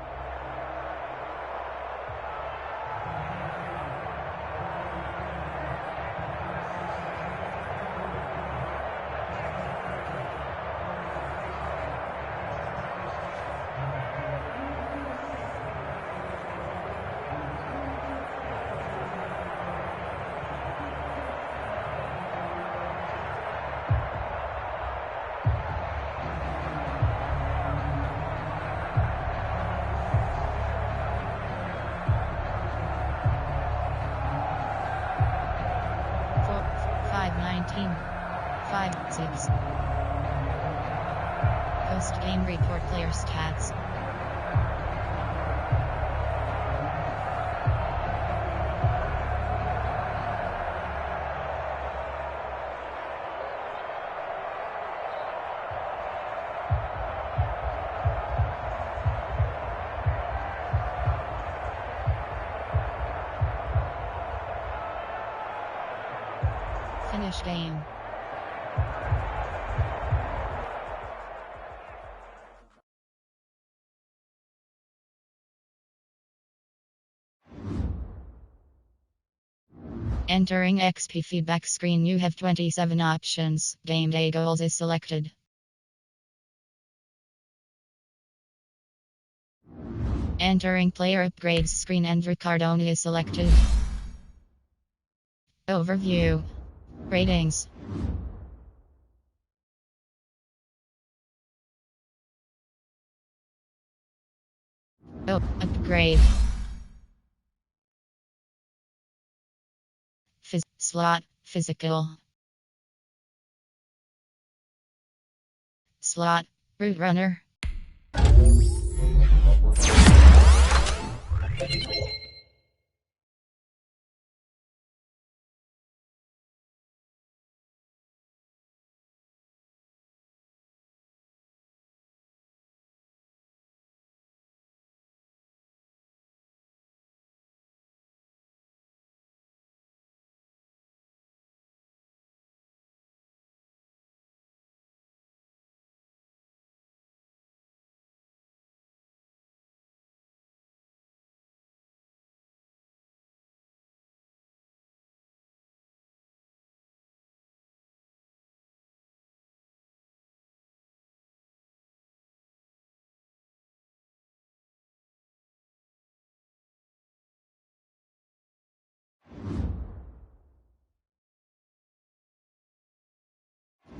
Four 519. 5 6. Post game report player stats. Finish game. Entering XP feedback screen, you have 27 options. Game day goals is selected. Entering player upgrades screen, Andrew Cardona is selected. Overview. Ratings. Upgrade. Slot. Physical. Slot. Root runner.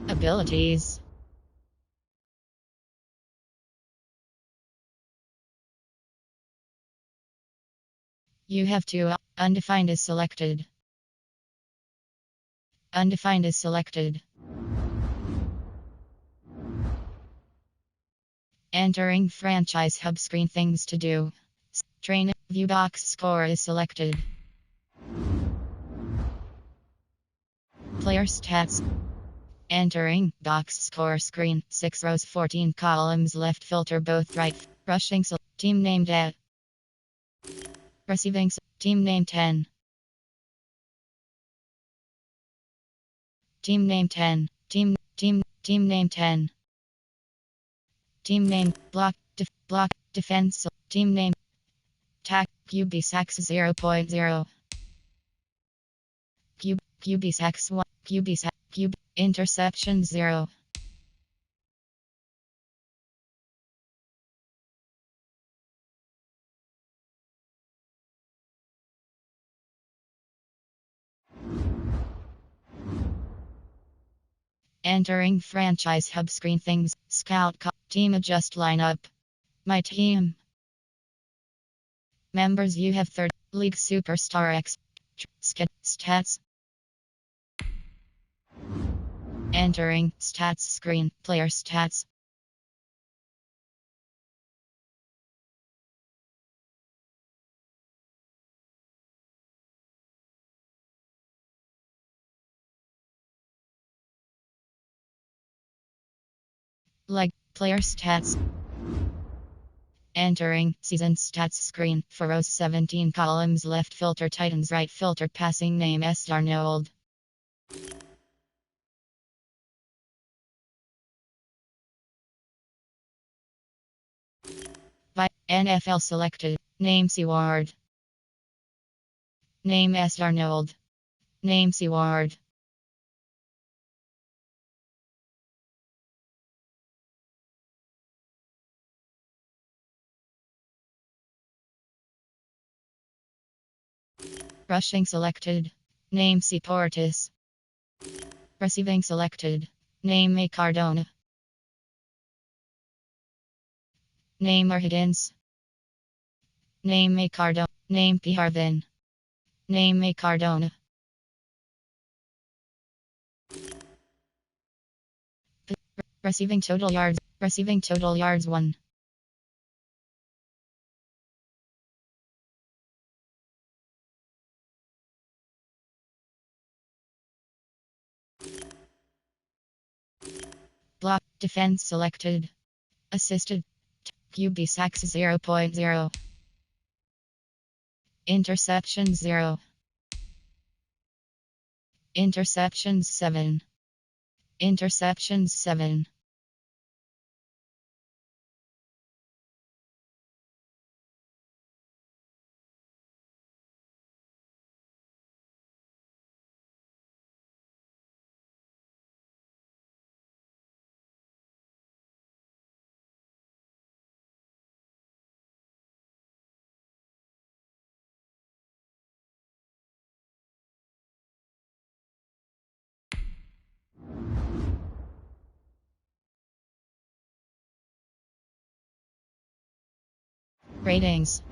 Abilities. You have two. Undefined is selected. Undefined is selected. Entering franchise hub screen, things to do. Train view box score is selected. Player stats. Entering box score screen, 6 rows, 14 columns, left filter both right. Rushing team named at. Receiving team name 10. Team name 10. Team name 10. Team name block defense. Team name tack QB sacks 0.0. QB sacks 1. QB sack QB interception 0. Entering franchise hub screen, things scout team adjust lineup. My team members, you have third league superstar X stats. Entering stats screen, player stats. Like player stats. Entering season stats screen, 4 rows, 17 columns, left filter Titans, right filter passing name S. Arnold. By NFL selected, name C. Ward. Name S. Arnold. Name C. Ward. Rushing selected, name C. Portis. Receiving selected, name A. Cardona. Name R. Higgins. Name A. Cardona. Name P. Harvin. Name A. Cardona. Receiving total yards. Receiving total yards 1. Block defense selected. Assisted. QB sacks 0.0. Interception 0. Interceptions 7. Interceptions 7. Ratings.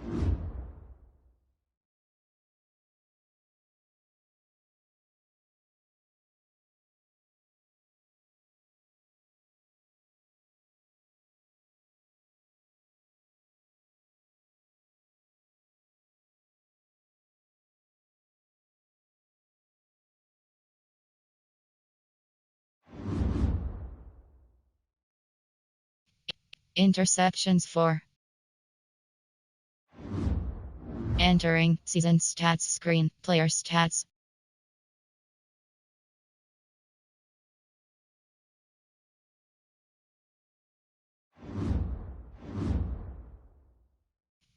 Interceptions 4. Entering season stats screen. Player stats.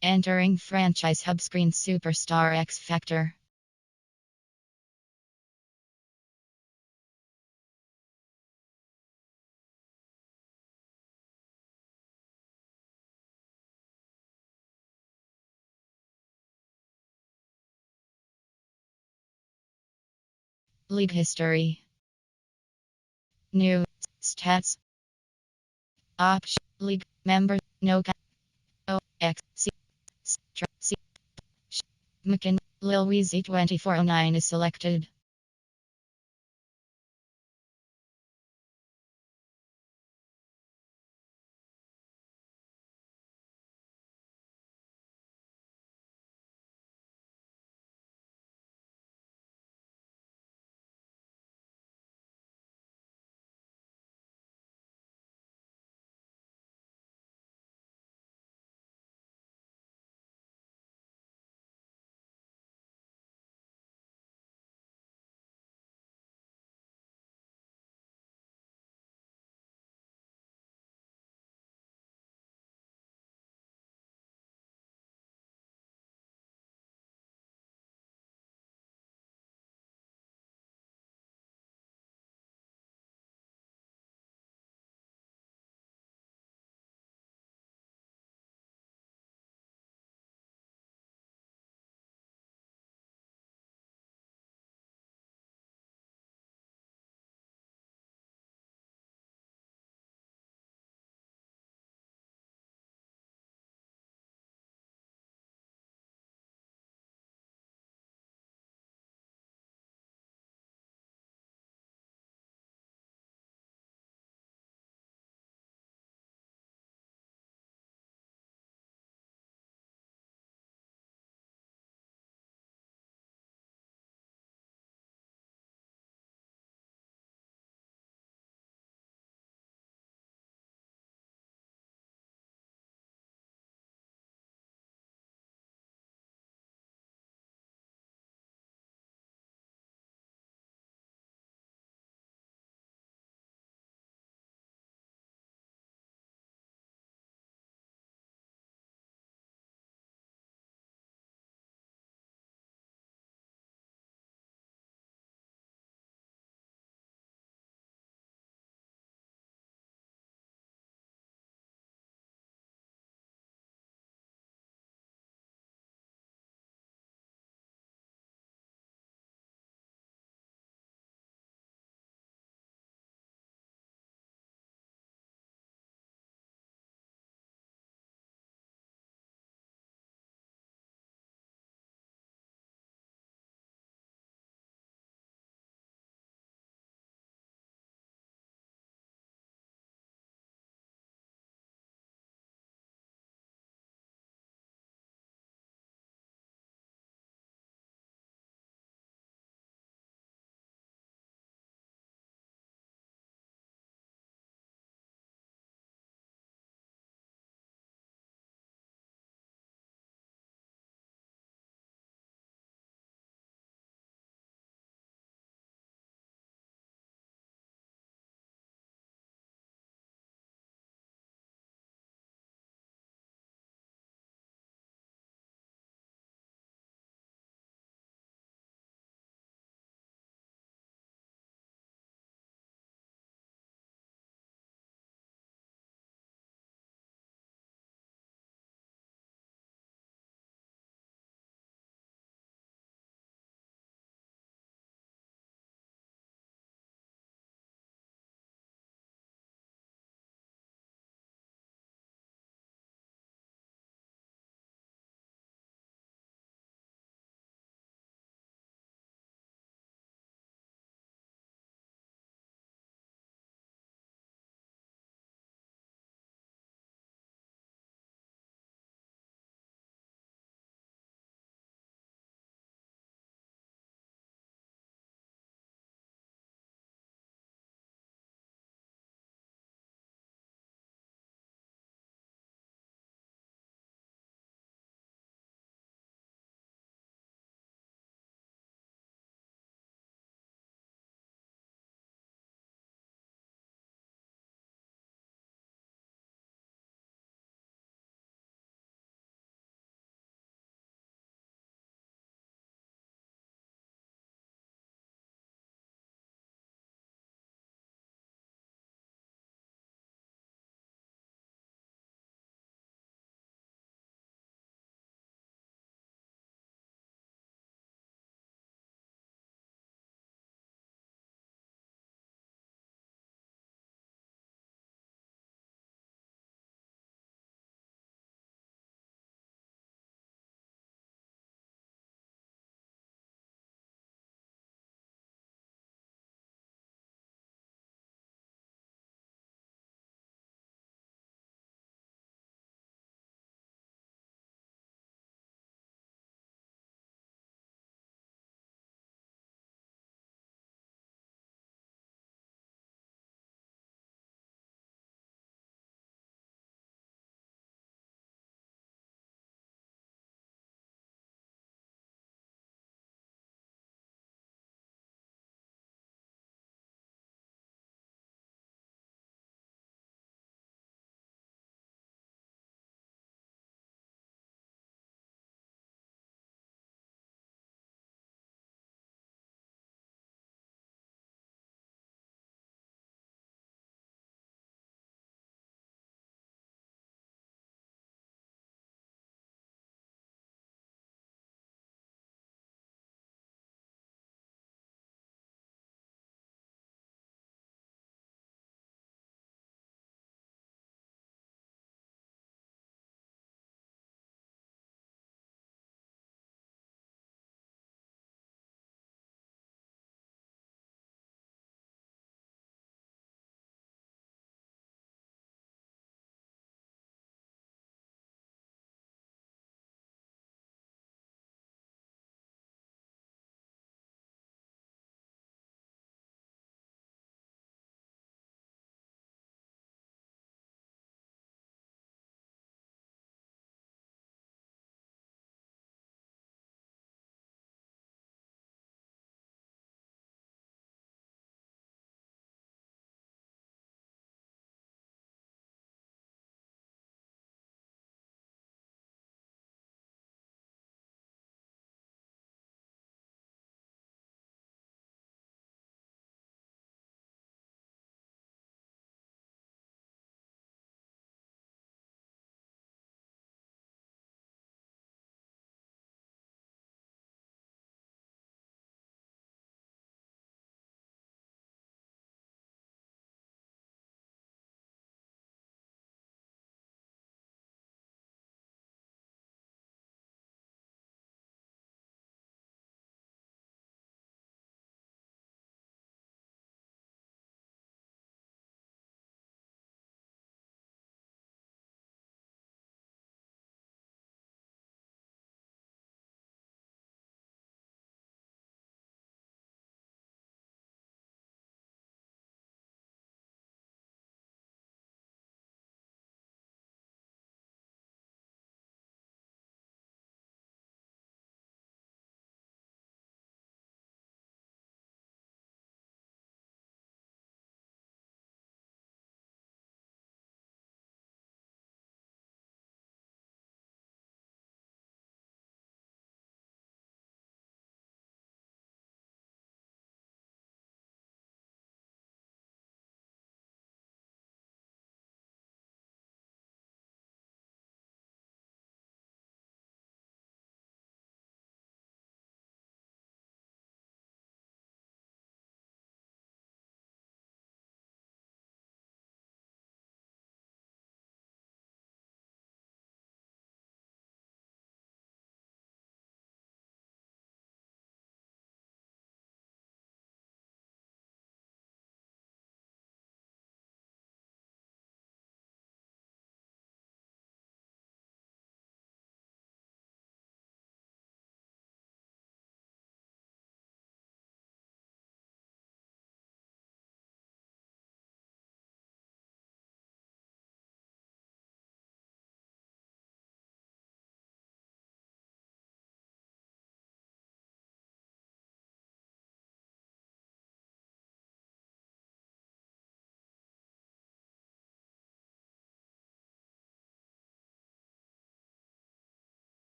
Entering franchise hub screen. Superstar X Factor. League history. New stats. Option. League member. No. O X C C. McKin. Lil Weezy 2409 is selected.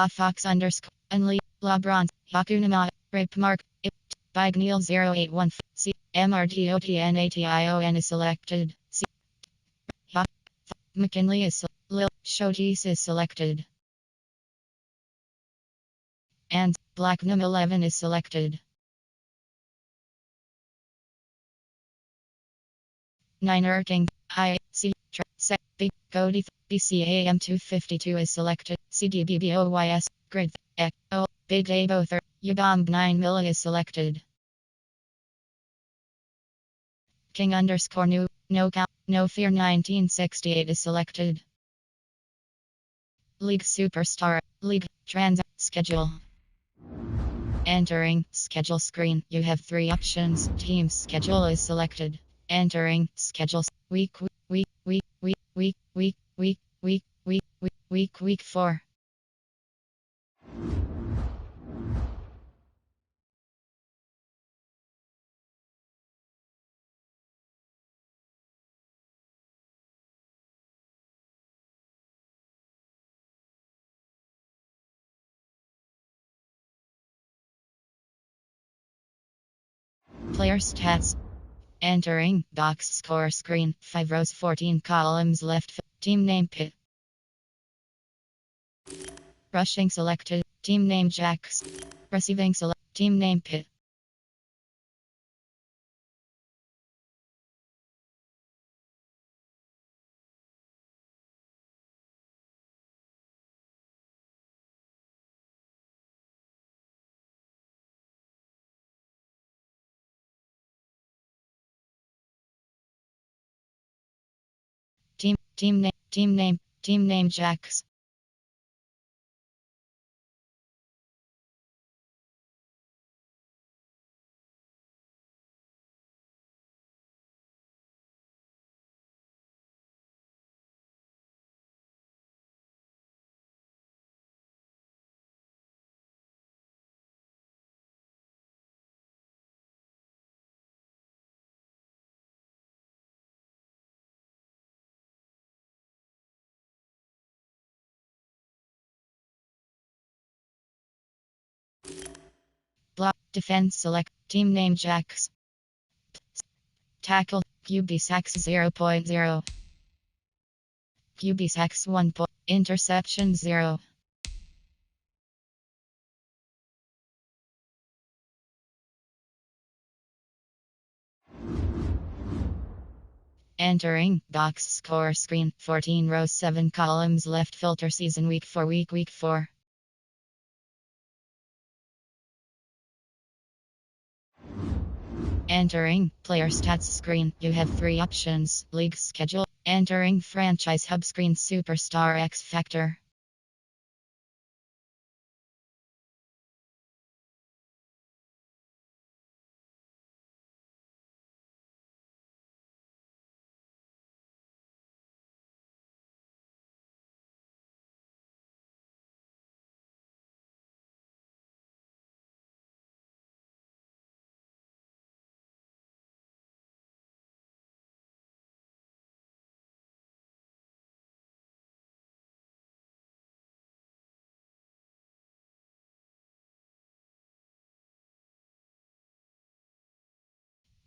Fox underscore Unli LeBron Yakunama Rape Mark Bigneel 081 C MRDOTNATION is selected. C McKinley is Lil Shotis is selected. And Blacknum 11 is selected. 9 Erking I C Sec B Cody BCAM 252 is selected. CDBBOYS Grid Echo Big Abo Yabomb 9 Milli is selected. King underscore new no count no fear 1968 is selected. League Superstar League Trans Schedule. Entering schedule screen, you have 3 options. Team schedule is selected. Entering schedules week 4. Player stats. Entering box score screen, 5 rows 14 columns left. Team name Pit. Rushing selected. Team name Jacks. Receiving select. Team name Pit. Team name Jacks. Block defense select. Team name Jacks. Tackle QB sacks 0.0. QB sacks 1 point. Interception 0. Entering box score screen, 14 rows 7 columns left. Filter season week 4 week 4. Entering player stats screen, you have 3 options. League schedule. Entering franchise hub screen, Superstar X Factor.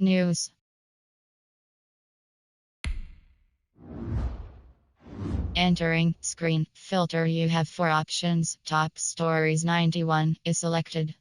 News. Entering screen, filter, you have 4 options. Top stories 91 is selected.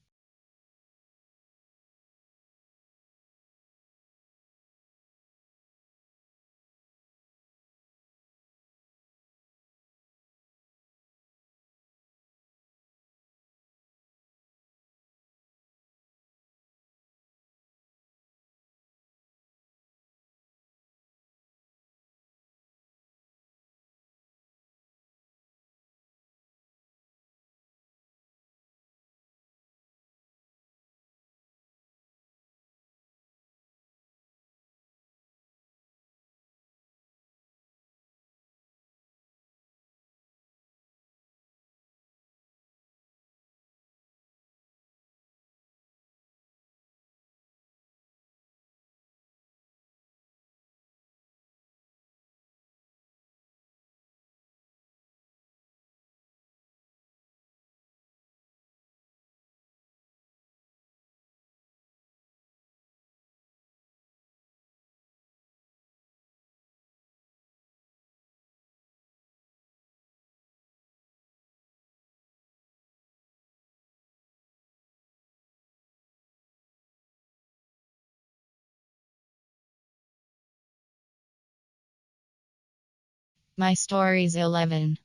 My story's 11.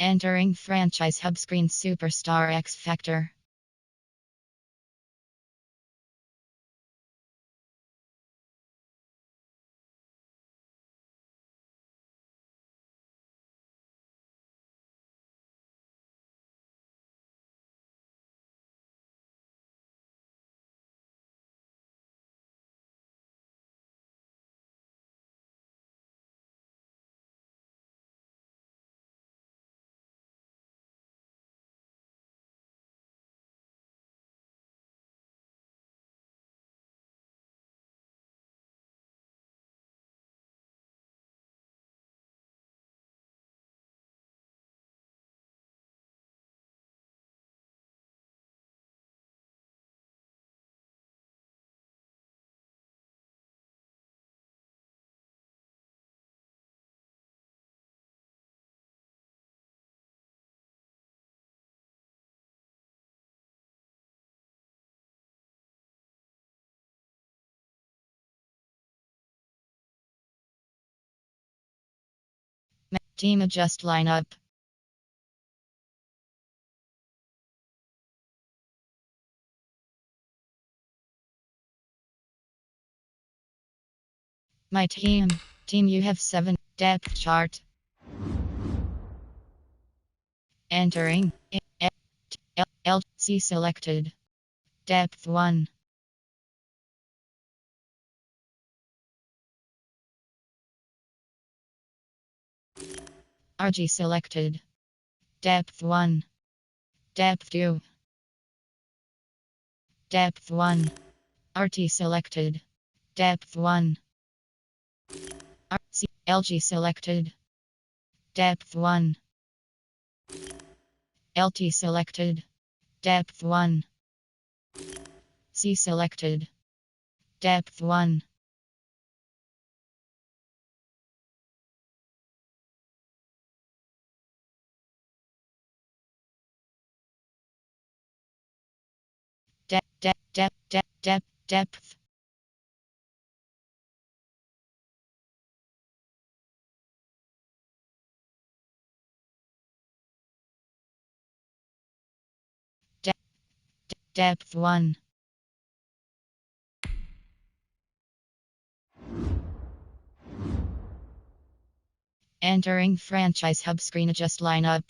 Entering franchise hub screen Superstar X Factor. Team adjust lineup. My team. Team you have 7. Depth chart. Entering. C selected. Depth 1. RG selected. Depth 1. Depth 2. Depth 1. RT selected. Depth 1. LG selected. Depth 1. LT selected. Depth 1. C selected. Depth 1. Depth. Depth 1. Entering franchise hub screen adjust lineup.